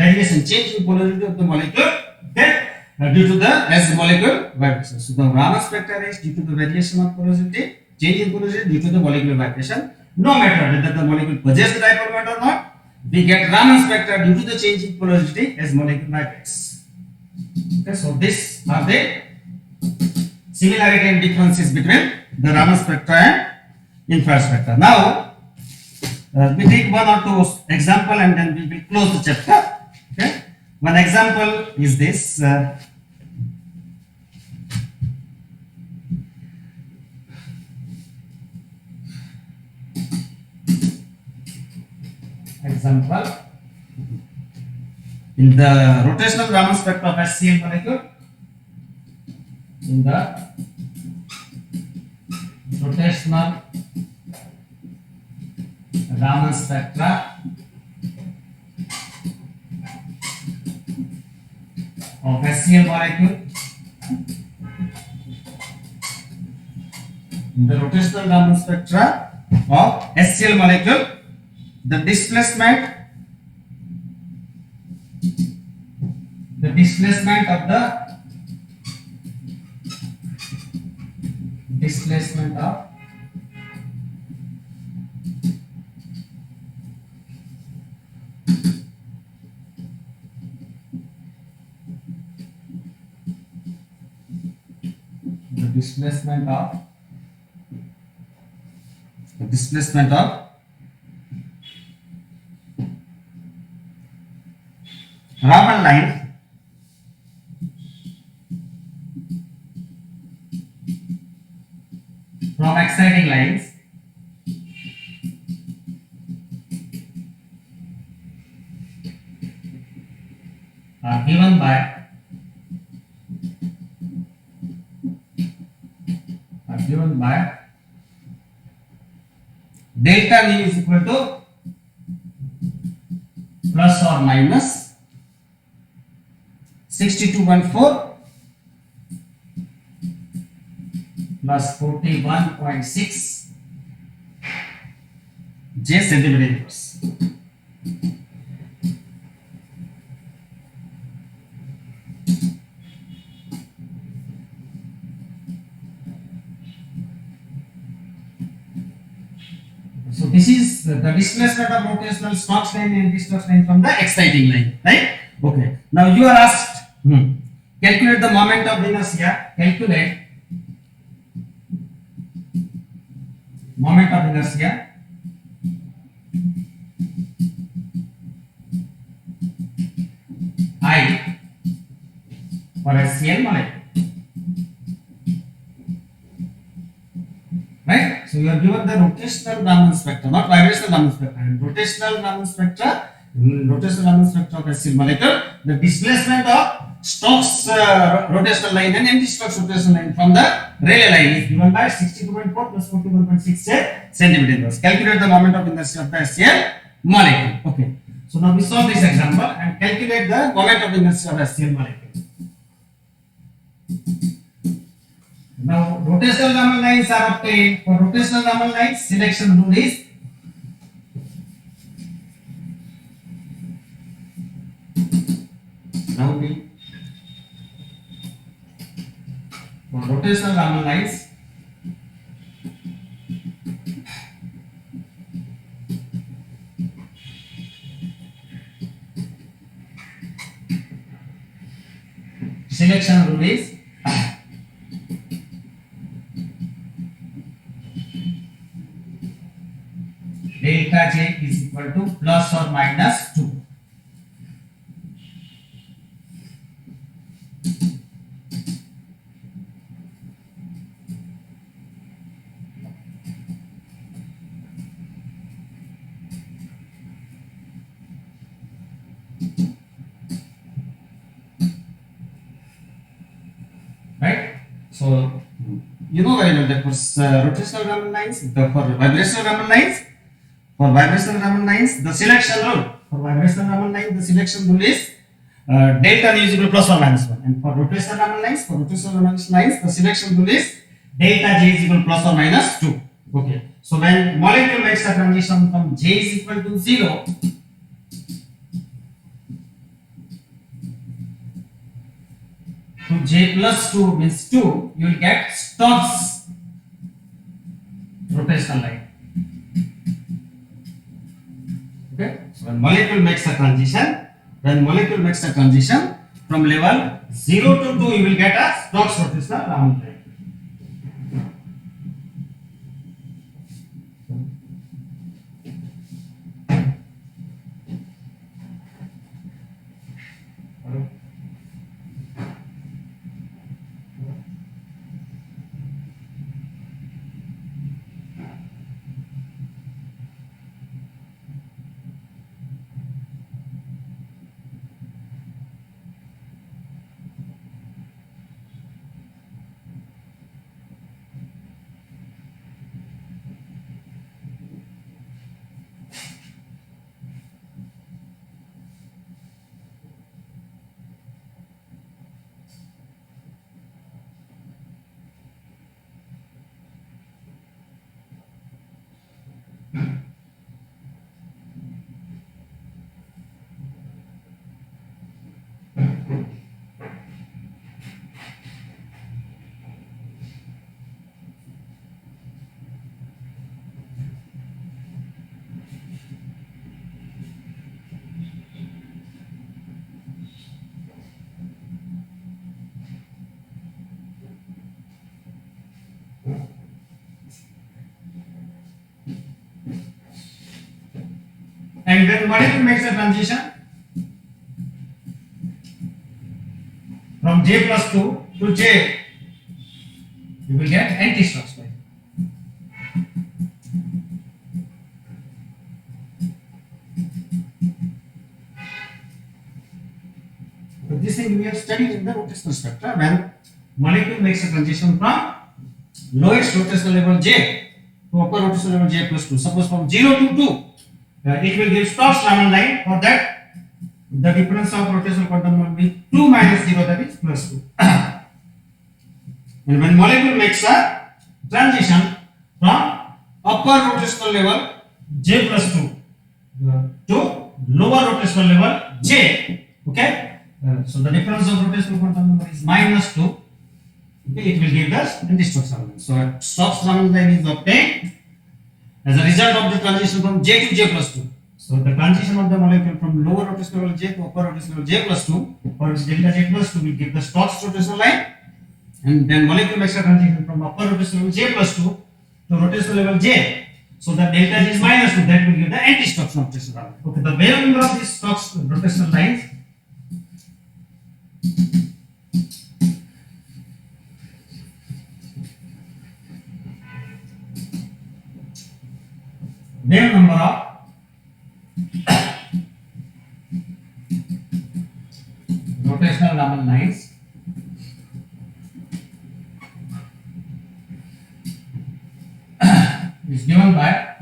polarizability of the molecule, okay, due to the as molecule vibration. So the Raman spectra arise due to the variation of polarizability, change in polarizability due to the molecular vibration. No matter whether the molecule possesses the dipole moment or not, we get Raman spectra due to the change in polarizability as molecule vibrates. Okay, so these are the similarity and differences between the Raman spectra and infrared spectra. Now we take one or two example, and then we will close the chapter. Okay, one example is this. Example, in the rotational Raman spectra of HCl molecule, in the rotational Raman spectra of HCl molecule, in the rotational Raman spectra of HCl molecule, the displacement of Raman line from exciting lines are given by delta nu is equal to plus or minus 62.4 plus 41.6 J centimeter inverse. So this is the displacement of rotational Stokes line and Stokes line from the exciting line, right? Okay. Now you are asked, calculate the moment of inertia. Calculate moment of inertia I for SCL molecule. Right? So you are given the rotational Raman spectra, not vibrational Raman spectra. And rotational Raman spectra, of SCL molecule, the displacement of Stokes rotational line and anti-Stokes rotational line from the Rayleigh line is given by 62.4 plus 41.6 centimeters. Calculate the moment of inertia of the SCL molecule. Okay. So now we solve this example and calculate the moment of inertia of SCL molecule. Now rotational Raman lines are obtained. For rotational Raman lines, selection rule is now we for rotational Raman lines selection rule is delta J is equal to plus or minus 2. Right? So you know very well that for rotational Raman lines, for vibrational Raman lines, the selection rule for vibrational Raman lines, the selection rule is delta nu is equal to plus or minus 1, and for rotational Raman lines, the selection rule is delta J is equal to plus or minus 2. Okay. So when molecule makes a transition from J is equal to 0 to J plus 2 means 2, you will get Stokes rotational line. Okay. So when molecule makes a transition from level 0 to 2, you will get a Stokes rotational Raman line. And when molecule makes a transition from J plus 2 to J, you will get anti-Stokes line. So this thing we have studied in the rotational spectra. When molecule makes a transition from lowest rotational level J to upper rotational level J plus 2, suppose from 0 to 2, it will give Stokes Raman line. For that, the difference of rotational quantum will be 2 minus 0, that is plus 2. And when molecule makes a transition from upper rotational level J plus 2 to lower rotational level J, okay, so the difference of rotational quantum number is minus 2. Okay, it will give us anti-Stokes Raman line. So Stokes Raman line is obtained as a result of the transition from J to J plus 2. So the transition of the molecule from lower rotational level J to upper rotational level J plus 2, for which delta J plus 2 will give the Stokes rotational line, and then molecule makes a transition from upper rotational level J plus 2 to rotational level J. So the delta J is minus 2, that will give the anti-Stokes rotational line. Okay, the wave number of these Stokes rotational lines wave number of rotational normal lines is given by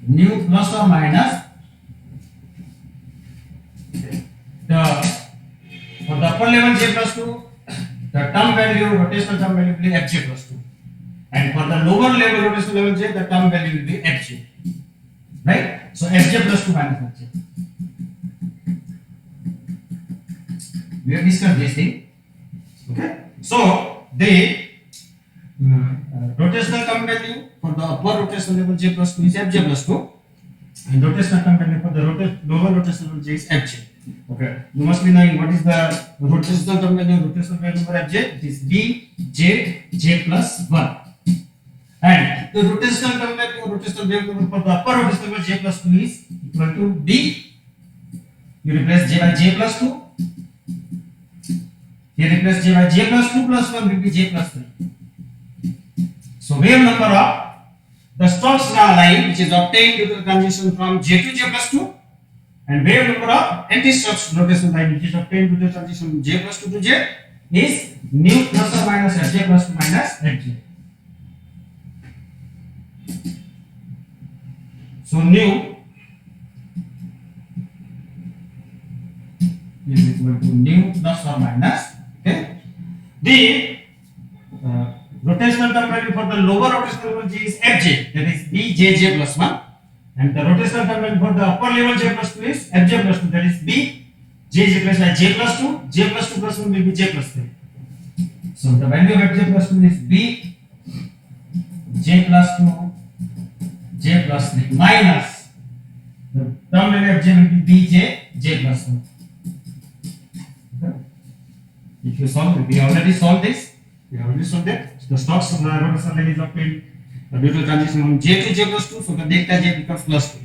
nu plus or minus the for the upper level J plus 2, the term value, rotational term value will be Fj plus 2, and for the lower level rotational level J, the term value will be Fj, right? So Fj plus 2 minus Fj. We have discussed this thing. Okay. So the rotational term value for the upper rotational level J plus 2 is Fj plus 2, and rotational term value for the lower rotational level J is Fj. Okay. You must be knowing what is the rotational term value, rotational value for Fj. It is Bj J plus 1. And the rotational term value, rotational wave number for the upper rotational level J plus 2 is equal to B. You replace J by J plus 2. Here replace J by J plus 2 plus 1 will be J plus 3. So wave number of the Stokes line which is obtained due to the transition from J to J plus 2, and wave number of anti-Stokes rotational line which is obtained due to the transition from J plus 2 to J is nu plus or minus Fj plus 2 minus Fj. So nu is equal to nu plus or minus, okay, the rotational term value for the lower rotational level J is Fj, that is Bjj plus 1, and the rotational term value for the upper level J plus 2 is Fj plus 2, that is Bjj plus by J plus 2, J plus 2 plus 1 will be J plus 3. So the value of Fj plus 2 is Bj plus 2 J plus 3 minus the term value of J will be Bj J plus 1. Okay. If you solve it, we already solved this. We already solved it. The Stokes rotational line is obtained due to transition from J to J plus 2, so the delta J becomes plus 2.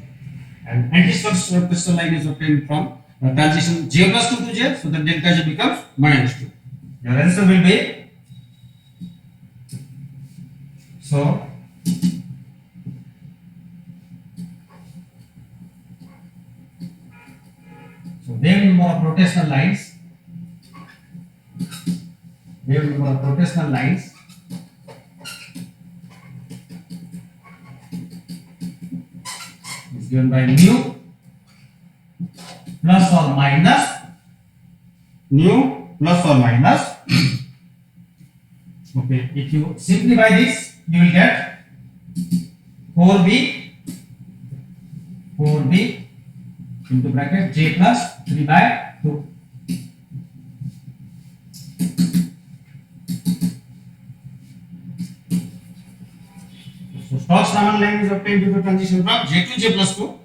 And anti-Stokes rotational line is obtained from transition J plus 2 to J, so the delta J becomes minus 2. Your answer will be, so wave number of rotational lines, is given by nu plus or minus okay, if you simplify this you will get 4b into bracket J plus 3 by 2. So Stokes normal line is obtained due to transition from J to J plus 2.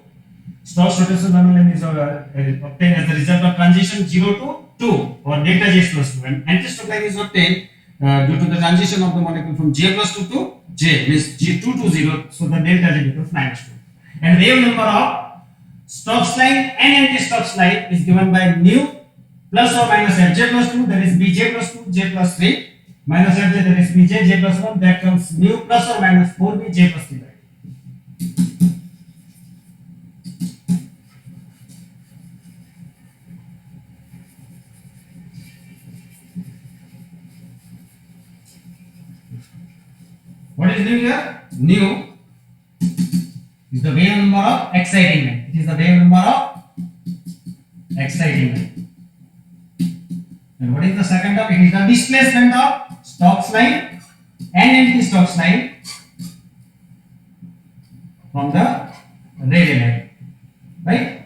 Stokes rotational normal line is obtained as a result of transition 0 to 2 or delta J plus 2, and anti-Stokes line is obtained due to the transition of the molecule from J plus 2 to J, means G2 to 0, so the delta J becomes minus 2. And wave number of Stokes line and anti-Stokes line is given by nu plus or minus Fj plus 2, that is Bj plus 2 J plus 3 minus Fj, that is Bj J plus 1, that comes nu plus or minus 4b J plus 3 by 2. What is nu here? Nu is the wave number of exciting line. It is the wave number of exciting line. And what is the second term? It is the displacement of Stokes line and anti-Stokes line from the Rayleigh line, right?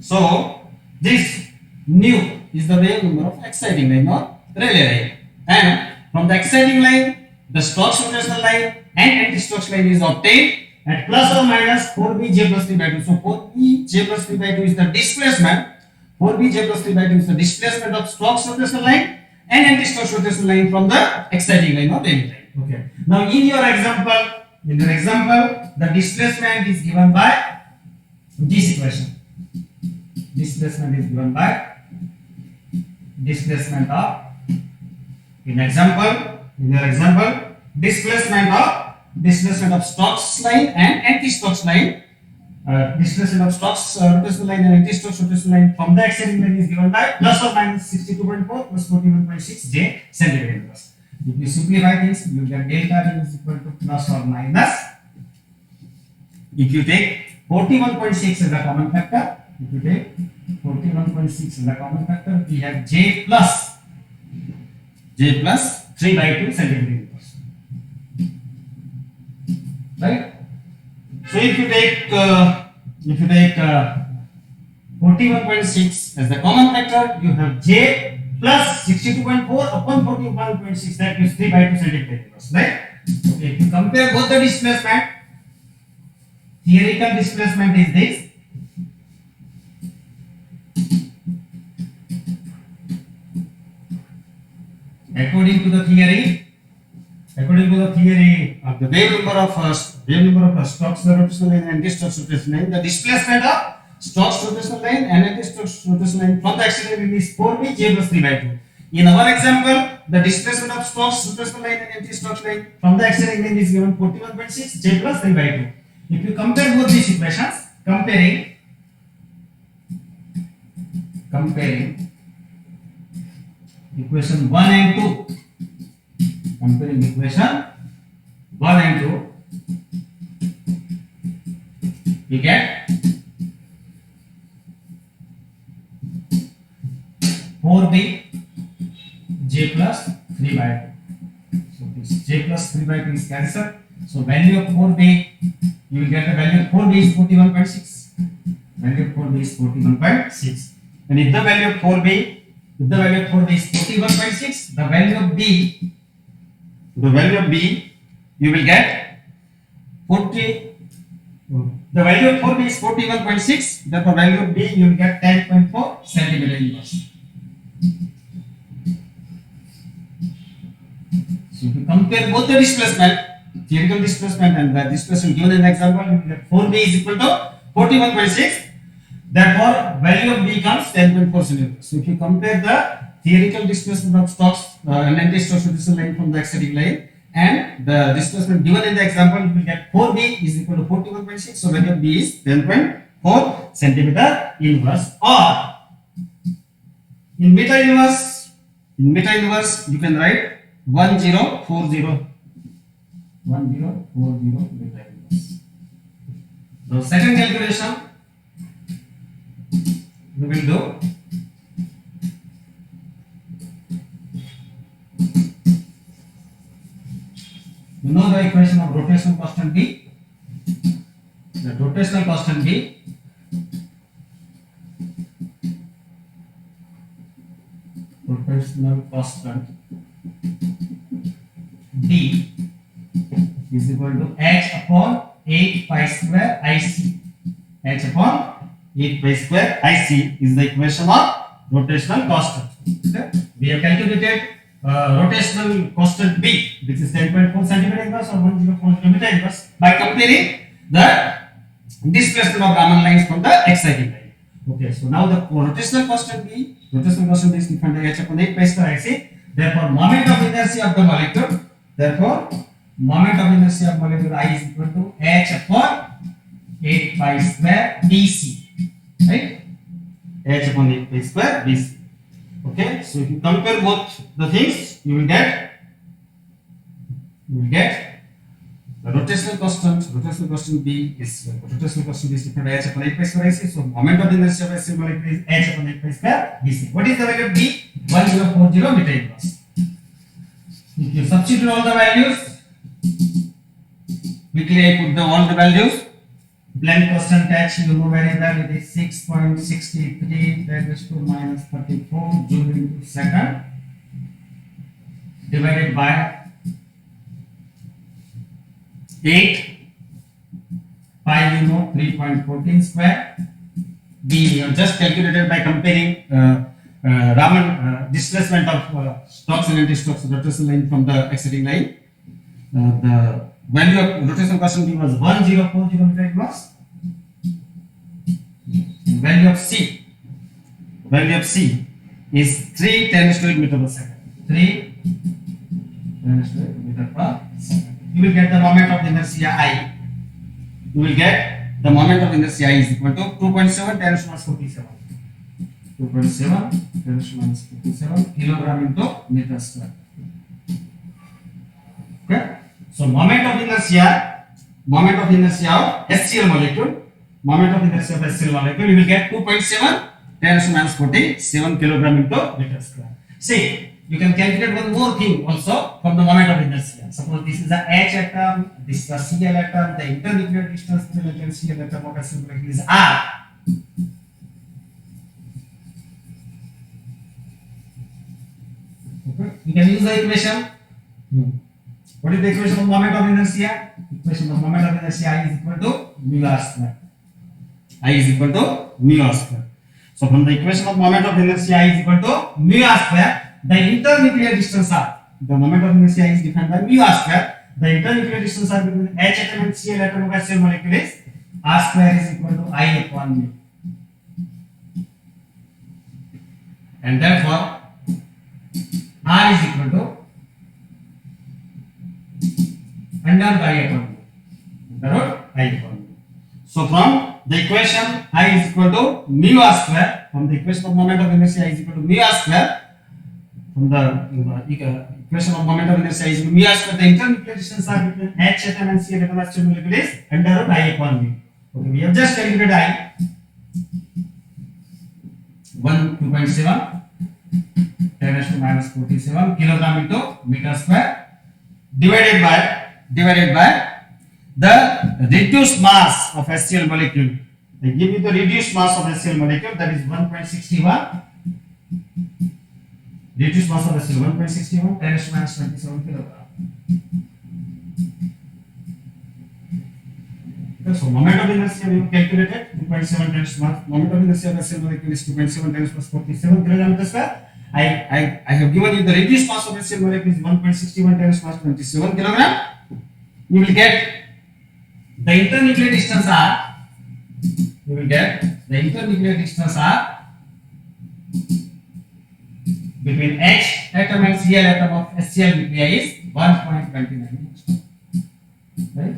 So this nu is the wave number of exciting line or Rayleigh line, and from the exciting line the Stokes rotational line and anti-Stokes line is obtained at plus or minus 4bj plus 3 by 2. So 4bj plus 3 by 2 is the displacement. 4bj plus 3 by 2 is the displacement of Stokes rotational line and anti-Stokes rotational line from the exciting line of any line. Okay. Now in your example, the displacement is given by this equation. Displacement is given by displacement of in your example displacement of Stokes line and anti-Stokes line. Displacement of Stokes rotational line and anti-Stokes rotational line from the exciting line is given by plus or minus 62.4 plus 41.6 J centimeter inverse. If you simplify this, you get delta T is equal to plus or minus. If you take 41.6 as a common factor, we have J plus 3 by 2 centimeter inverse. Right? So if you take 41.6 as the common factor, you have J plus 62.4 upon 41.6, that is 3 by 2 centimeter inverse. Right? Okay, if you compare both the displacement, theoretical displacement is this. According to the theory of the wave number of Stokes rotational line and anti-Stokes rotational line, the displacement of Stokes rotational line and anti-Stokes rotational line from the exciting line is 4b j plus 3 by 2. In our example, the displacement of Stokes rotational line and anti-Stokes line from the exciting line is given 41.6 j plus 3 by 2. If you compare both these equations, comparing equation 1 and 2, comparing equation 1 and 2, we get 4b j plus 3 by 2. So this j plus 3 by 2 is cancelled. So value of 4b, you will get the value of 4b is 41.6. Value of 4b is 41.6. And if the value of 4b is 41.6, the value of b, you will get 40. The value of 4b is 41.6. Therefore, value of b you will get 10.4 centimeter inverse. So if you compare both the displacement, theoretical displacement and the displacement given in the example, you will get 4b is equal to 41.6. Therefore, value of b comes 10.4 centimeters. So if you compare the theoretical displacement of Stokes and anti-Stokes rotational line from the exciting line and the displacement given in the example, you will get 4b is equal to 41.6. So value of b is 10.4 centimeter inverse. Or in meter inverse, you can write 1040 meter inverse. So second calculation we will do. You know the equation of rotational constant B. The rotational constant B is equal to h upon 8 pi square IC. H upon 8 pi square IC is the equation of rotational constant. Okay? We have calculated rotational constant B, which is 10.4 centimeter inverse or 1040 meter inverse, by comparing the displacement of Raman lines from the exciting line. Okay, so now the rotational constant B, rotational constant is defined by h upon 8 pi square IC. Therefore, moment of inertia of the molecule, I is equal to h upon 8 pi square dc. Right? H upon 8 pi square dc. Okay, so if you compare both the things, you will get the rotational constant B is different by h upon 8 pi square IC. So moment of inertia of a molecule is h upon 8 pi square dc. What is the value of B? 1040 meter inverse. If you substitute all the values, quickly I put all the values. Blank constant H, you know very well, it is 6.63 10 to minus 34 joule into second divided by 8 pi you know 3.14 square. B you just calculated by comparing Raman displacement of stocks and anti-stocks rotation line from the exciting line. The value of rotation constant B was 1040 meter. It was value of C is 3 10 to 8 meter per second. 3 10 to 8 meter per second. You will get the moment of inertia I. You will get the moment of inertia I is equal to 2.7 10 to minus 47. 2.7 10 to minus 47 kilogram into meter square. Okay. So moment of inertia of HCl molecule, you will get 2.7 10 to minus 47 kilogram into meter square. See, you can calculate one more thing also from the moment of inertia. Suppose this is the H atom, this is the Cl atom, the internuclear distance between the Cl atom of HCl molecule is R. Okay. You can use the equation. What is the equation of moment of inertia? Equation of moment of inertia I is equal to mu r square. I is equal to mu r square. So from the equation of moment of inertia I is equal to mu r square, the internuclear distance r. The moment of inertia is defined by mu r square. The internuclear distance r between H atom and Cl atom of HCl molecule is r square is equal to I upon mu. And therefore r is equal to under I upon mu. Under I upon mu. So from the equation I is equal to mu r square, from the equation of moment of inertia I is equal to mu r square, from the equation of moment of inertia is mu r square, the internuclear distance are between H atom and Cl atom HCl molecule is under I upon mu. Okay, we have just calculated I 2.7 10 to minus 47 kilogram into meter square divided by the reduced mass of HCl molecule. They give you the reduced mass of HCl molecule, that is 1.61. Reduced mass of HCl 1.61 10 to minus 27 kilogram. Okay, so moment of inertia we have calculated 2.7 10 to minus moment of inertia of HCl molecule is 2.7 10 to minus 47 kilogram per square. I have given you the reduced mass of HCl molecule is 1.61 10 to minus 27 kilogram. You will get the internuclear distance r. You will get the internuclear distance r between H atom and Cl atom of HCl nuclei is 1.29. Right?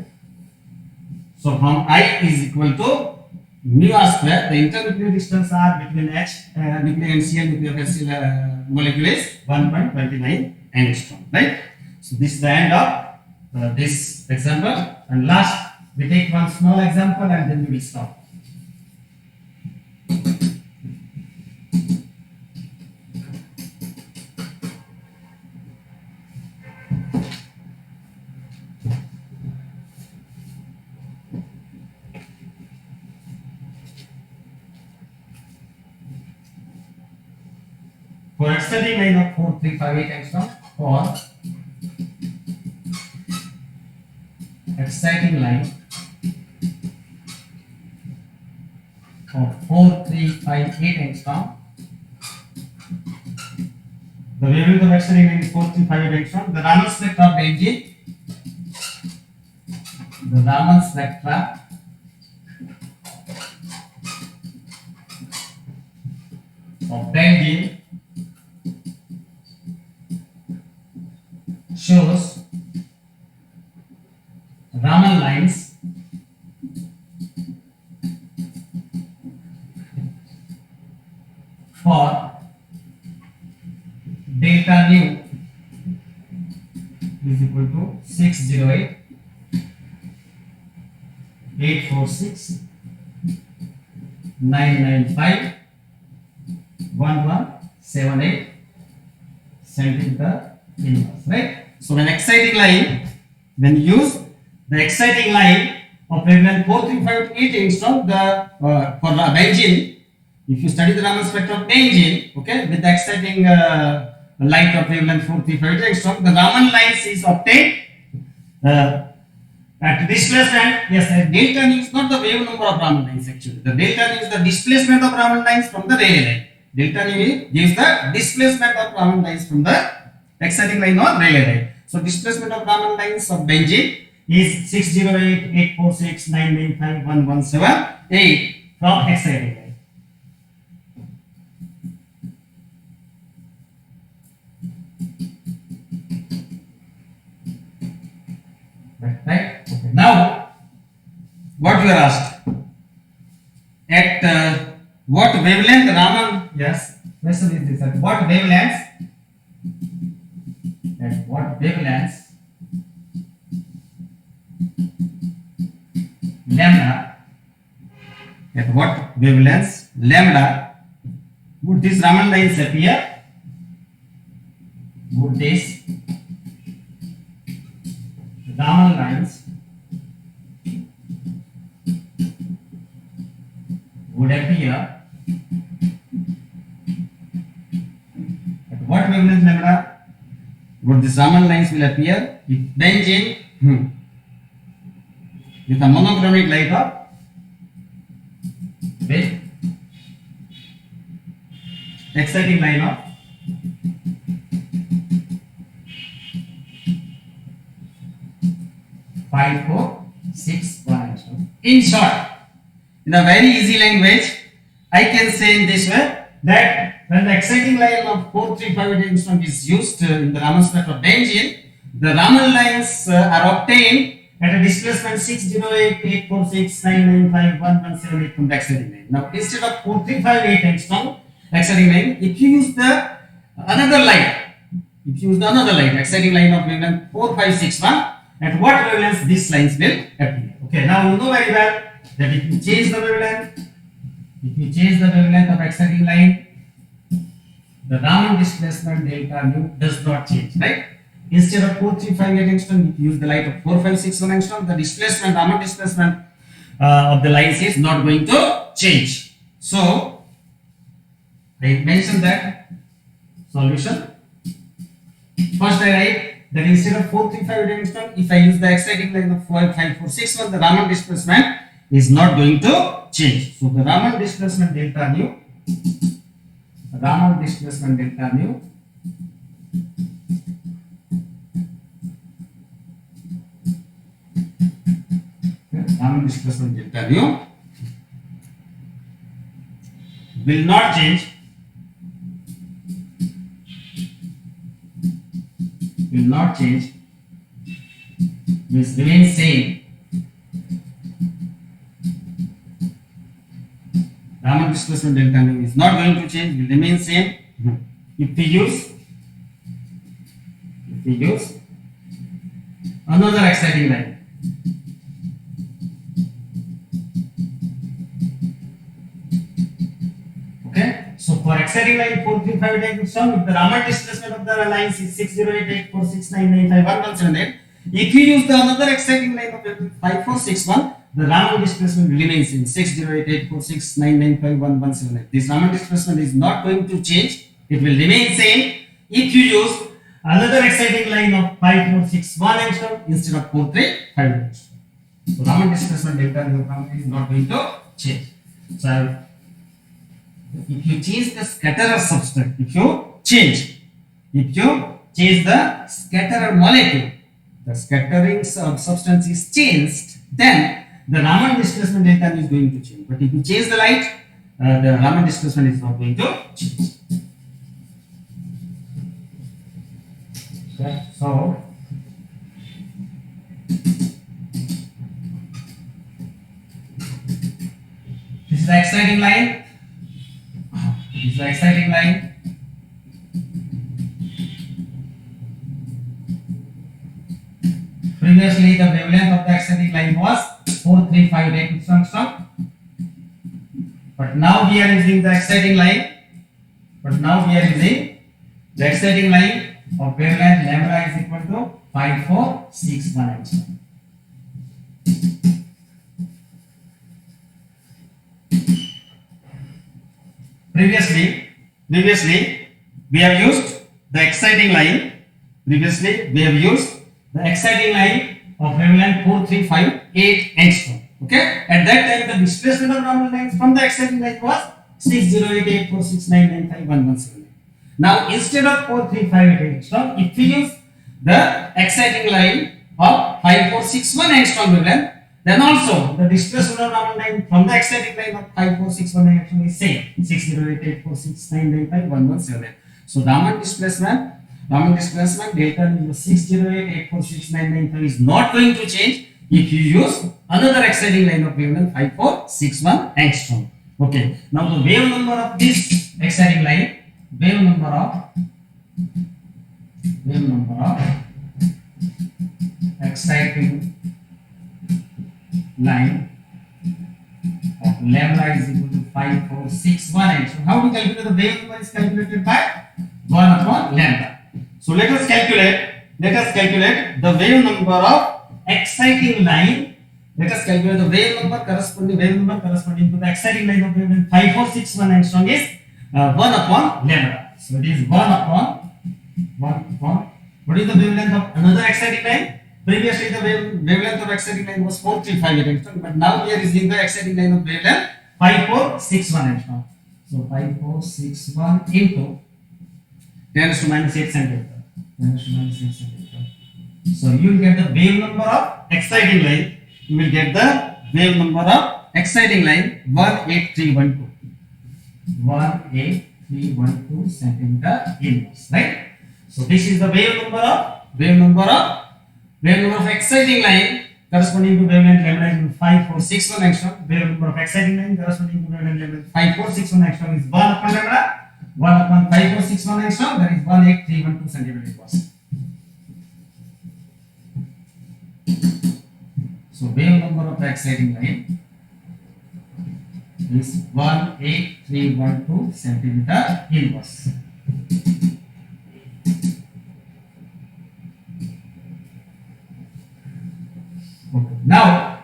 So from I is equal to mu r square, the internuclear distance r between H nuclei and Cl nuclei of HCl molecule is 1.29 angstrom. Right? So this is the end of this example, and last we take one small example and then we will stop. For exciting line of 4358 angstrom, for exciting line of 4358 angstrom, the wavelength of exciting line is 4358 angstrom. The Raman spectra of benzene, the Raman spectra of benzene shows Raman lines for delta nu is equal to 608 846 995 1178 centimeter inverse, right? So when exciting line, when you use the exciting line of wavelength 4358 angstrom, the for benzene, if you study the Raman spectrum of benzene, okay, with the exciting light of wavelength 4358 angstrom, the Raman lines is obtained At displacement, yes, delta nu is not the wave number of Raman lines actually. The delta nu is the displacement of Raman lines from the Rayleigh line. Delta nu gives the displacement of Raman lines from the exciting line or Rayleigh line. So displacement of Raman lines of benzene is 608,846,995,117,8 from exciting line. Right? Okay. Now, what you are asked? At what wavelength Raman? Yes. Question is this: at what wavelengths? At what wavelengths? Lambda. At what wavelengths lambda would these Raman lines appear? Would these Raman lines would appear at what wavelength lambda would these Raman lines will appear if benzene with a monochromic light of with exciting line of five, 4, 6, 1. In short, in a very easy language, I can say in this way that when the exciting line of 435 angstrom is used in the Raman spectrum of benzene, the Raman lines are obtained at a displacement 608,846,995,117 from the exciting line. Now, instead of 4358 angstrom exciting line, if you use the another line, exciting line of wavelength 4561, at what wavelengths these lines will appear. Okay, now you know very well that if you change the wavelength of exciting line, the Raman displacement delta nu does not change, right? Instead of 4358 angstrom, if you use the light of 4561 angstrom, the displacement, Raman displacement of the lines is not going to change. So, I mentioned that solution. First I write that instead of 435 angstrom, if I use the exciting line of 5461, the Raman displacement is not going to change. So the Raman displacement delta nu Raman displacement delta nu will not change, means remain same. Raman displacement delta nu is not going to change, will remain same. If we use another exciting line, okay, so for exciting line 435 angstrom, if the Raman displacement of the lines is 608,846,995,117, if you use the another exciting line of 5461, the Raman displacement remains in 608,846,995,117. This Raman displacement is not going to change, it will remain same if you use another exciting line of 5461 angstrom instead of 435 angstrom. So Raman displacement delta is not going to change. So if you change the scatterer substrate, if you change the scatterer molecule, the scattering substance is changed, then the Raman displacement delta is going to change. But if you change the light, the Raman displacement is not going to change. Okay, so this is the exciting line. Previously, the wavelength of the exciting line was 4358 angstrom, but now we are using the exciting line. Of wavelength lambda is equal to 5461 angstrom. Previously, we have used the exciting line. of wavelength 4358 angstrom. Okay, at that time the displacement of normal lines from the exciting line was 608846995117. Now instead of 4358 angstrom, if we use the exciting line of 5461 angstrom wavelength, then also the displacement of normal line from the exciting line of 5461 angstrom is same, 608846995117. So Raman displacement delta is 608846995 is not going to change if you use another exciting line of wavelength 5461 angstrom. Okay, now the wave number of this exciting line, wave number of exciting line of lambda is equal to 5461 angstrom. How to calculate the wave number is calculated by 1 upon lambda. So let us calculate the wave number of exciting line. Let us calculate the wave number corresponding to the exciting line of wavelength 5461 angstrom is 1 upon lambda. So it is 1 upon what is the wavelength of another exciting line? Previously the wavelength of exciting line was 4358 angstrom, but now here is in the exciting line of wavelength 5461 angstrom. So 5461 into 10 raised to minus 8 centimeter. So you will get the wave number of exciting line. You will get the wave number of exciting line 18312. 18312 centimeter inverse, right? So this is the wave number of exciting line corresponding to wavelength lambda is 5461 angstrom. Wave number of exciting line corresponding to wavelength lambda 5461 angstrom is 1 upon lambda. 1 upon 5461 angstrom, that is 18312 centimeter inverse. So wave number of the exciting line is 18312 centimeter inverse. Okay. Now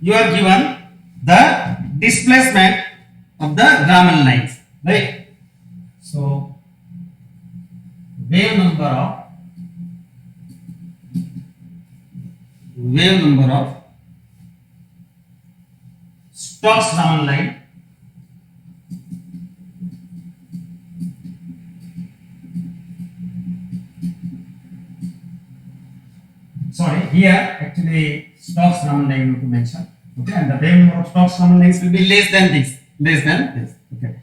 you are given the displacement of the Raman lines, right? So wave number of Stokes Raman line here actually Stokes Raman line you have to mention. Okay, and the wave number of Stokes Raman lines will be less than this. Okay.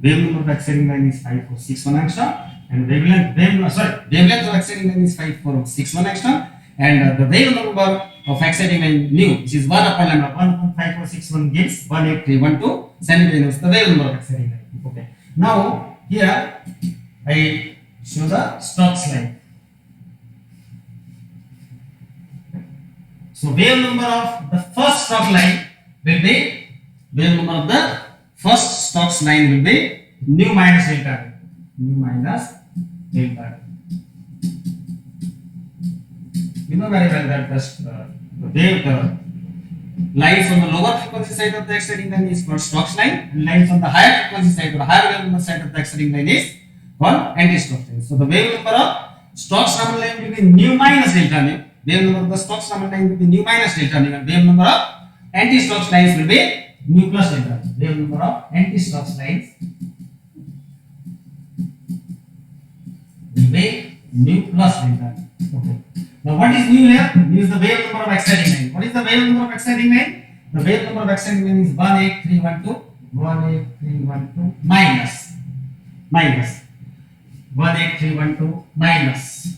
Wave number of exciting line is 5461 angstrom, and wavelength of exciting line is 5461 angstrom, and the wave number of exciting line nu, which is 1 upon lambda, 1 upon 5461 gives 18312 centimeter inverse, the wave number of exciting line. Okay. Now here I show the Stokes line. So wave number of the first Stokes line will be nu minus delta. You know very well that the lines on the lower frequency side of the exciting line is called Stokes line, and lines on the higher frequency side or higher wave number side of the exciting line is called anti-Stokes line. So the wave number of Stokes Raman line will be nu minus delta nu. Wave number of the Stokes Raman line will be nu minus delta nu, and wave number of anti-Stokes lines will be nu plus delta. Wave number of anti-Stokes lines will be nu plus delta. Okay. Now what is nu here? Nu is the wave number of exciting line. What is the wave number of exciting line? The wave number of exciting line is 18312 minus 18312 minus.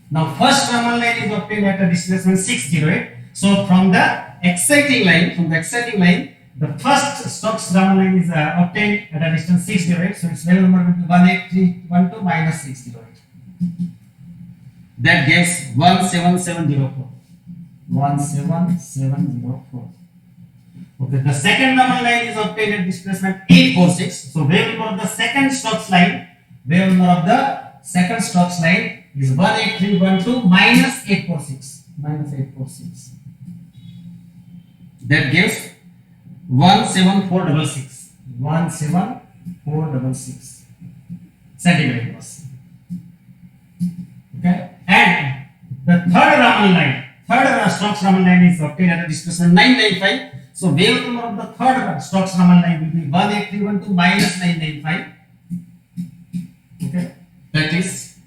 Now first Raman line is obtained at a displacement 608. So from the exciting line, the first Stokes-Raman line is obtained at a distance 608. So its wave number will be 18312 minus 608. That gives 17704. 17704. Okay, the second Raman line is obtained at displacement 846. So wave number of the second Stokes line is 18312 minus 846. That gives 17466. 17466 centimeters. Okay, and the third Stokes-Raman line is obtained at a displacement 995. So wave number of the third Stokes-Raman line will be 18312 minus 995. Okay, that is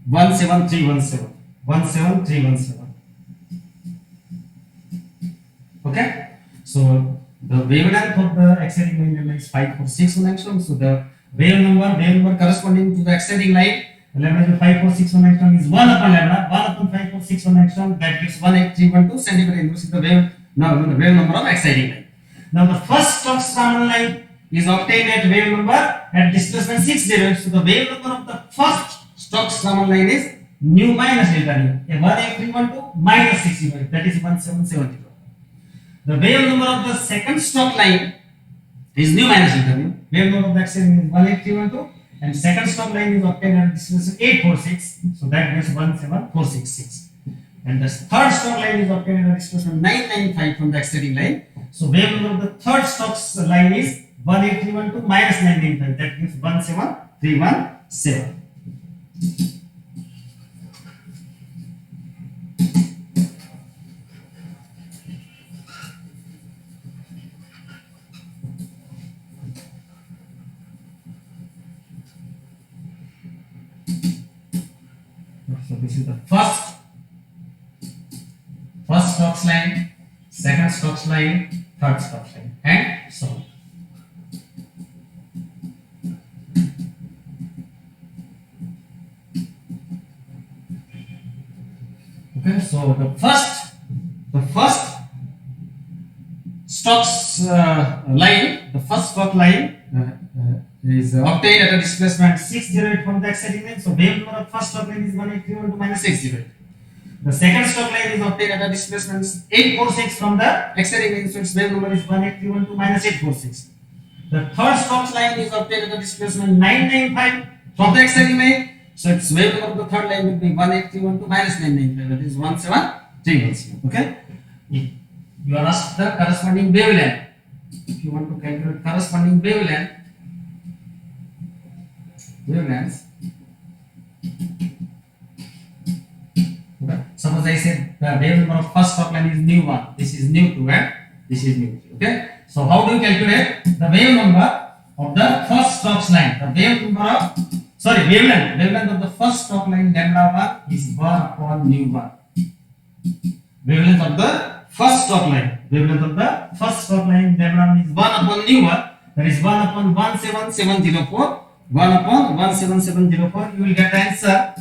17317. 17317. Okay, so the wavelength of the exciting line is 5461 angstrom. So the wave number corresponding to the exciting line, lambda is 5461 angstrom is 1 upon lambda. 1 upon 5461 angstrom, that gives 18312 centimeter inverse is the wave number of exciting line. Now the first Stokes-Raman line is obtained at wave number at displacement 608. So the wave number of the first Stokes-Raman line is nu minus delta nu. 18312 minus 608, that is 1770. The wave number of the second Stokes line is nu minus delta nu. Wave number of the exciting is 18312, and second Stokes line is obtained at distance 846. So that gives 17466. And the third Stokes line is obtained at displacement 995 from the exciting line. So wave number of the third Stokes line is 18312 minus 995. That gives 17317. So this is the first Stokes line, second Stokes line, third Stokes line, and so on. Okay, so the first Stokes line, is obtained at a displacement 608 from the exciting line. So wave number of first Stokes line is 18312 minus 608. The second Stokes line is obtained at a displacement 846 from the exciting line. So its wave number is 18312 minus 846. The third Stokes line is obtained at a displacement 995 from the exciting line. So its wave number of the third line will be 18312 minus 995. That is 17317. Okay. You are asked the corresponding wavelength. If you want to calculate corresponding wavelengths. Okay. Suppose I said the wave number of first Stokes line is nu 1. This is nu 2 and this is nu 3. Okay. So how do you calculate the wave number of the first Stokes line? The wavelength of the first Stokes line lambda 1 is 1 upon nu 1. Wavelength of the first Stokes line lambda 1 is 1 upon nu 1. That is 1 upon 17704. 1 upon 17704. You will get the answer.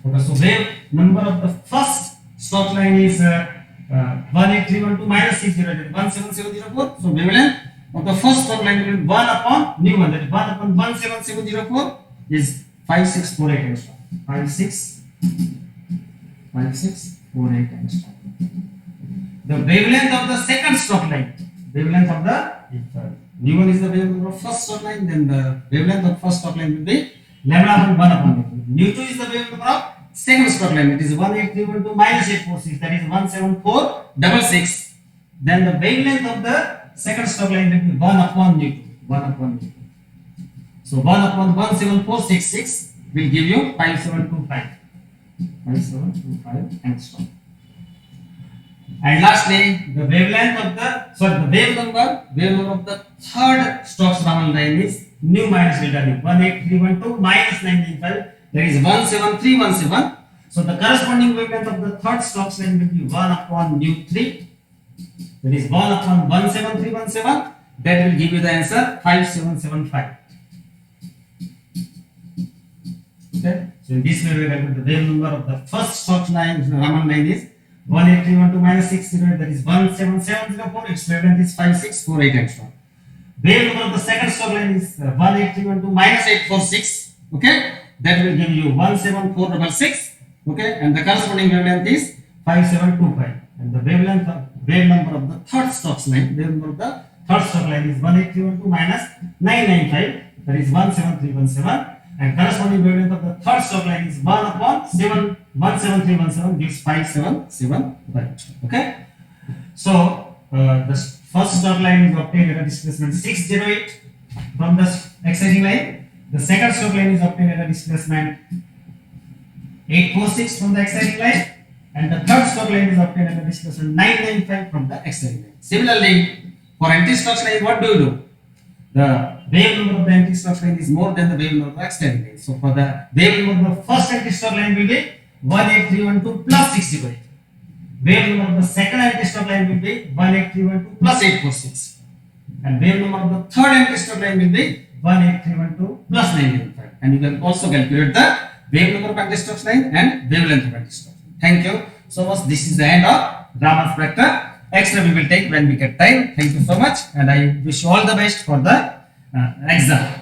Okay, so wave number of the first Stokes line is 18312 minus 608, 17704. So wavelength of the first Stokes line will be 1 upon nu 1. That is 1 upon 17704 is 5648 angstrom. 5648 angstrom. The wavelength of the second Stokes line, nu 1 is the wavelength of first Stokes line, then the wavelength of first Stokes line will be lambda 1 upon nu 2 is the wavelength of second Stokes line. It is 18312 minus 846, that is 17466. Then the wavelength of the second Stokes line will be 1 upon nu 2. So 1 upon 17466 will give you 5725 angstrom. And lastly, the wave number of the third Stokes-Raman line is nu minus delta nu. 18312 minus 995, that is 17317. So the corresponding wavelength of the third Stokes line will be 1 upon nu 3. That is 1 upon 17317. That will give you the answer 5775. Okay. So in this way we calculate the wave number of the first Stokes line, Raman line is 18312 minus 608, that is 17704. Its wavelength is 5648 angstrom. Wave number of the second Stokes line is 18312 minus 846. Okay, that will give you 17466. Okay, and the corresponding wavelength is 5725. And the wave number of the third Stokes line, wave number of the third Stokes line is 18312 minus 995, that is 17317. And corresponding wavelength of the third Stokes line is 1 upon 17317 gives 5775. Okay, so the first Stokes line is obtained at a displacement 608 from the exciting line. The second Stokes line is obtained at a displacement 846 from the exciting line, and the third Stokes line is obtained at a displacement 995 from the exciting line. Similarly, for anti-Stokes line, what do? The wave number of the anti-Stokes line is more than the wave number of the exciting line. So for the wave number of the first anti-Stokes line will be 18312 plus 608. Wave number of the second anti-Stokes line will be 18312 plus 846. And wave number of the third anti-Stokes line will be 18312 plus 995. And you can also calculate the wave number of anti-Stokes line and wavelength of anti-Stokes line. Thank you so much. This is the end of Raman's vector. Extra we will take when we get time. Thank you so much, and I wish you all the best for the exam.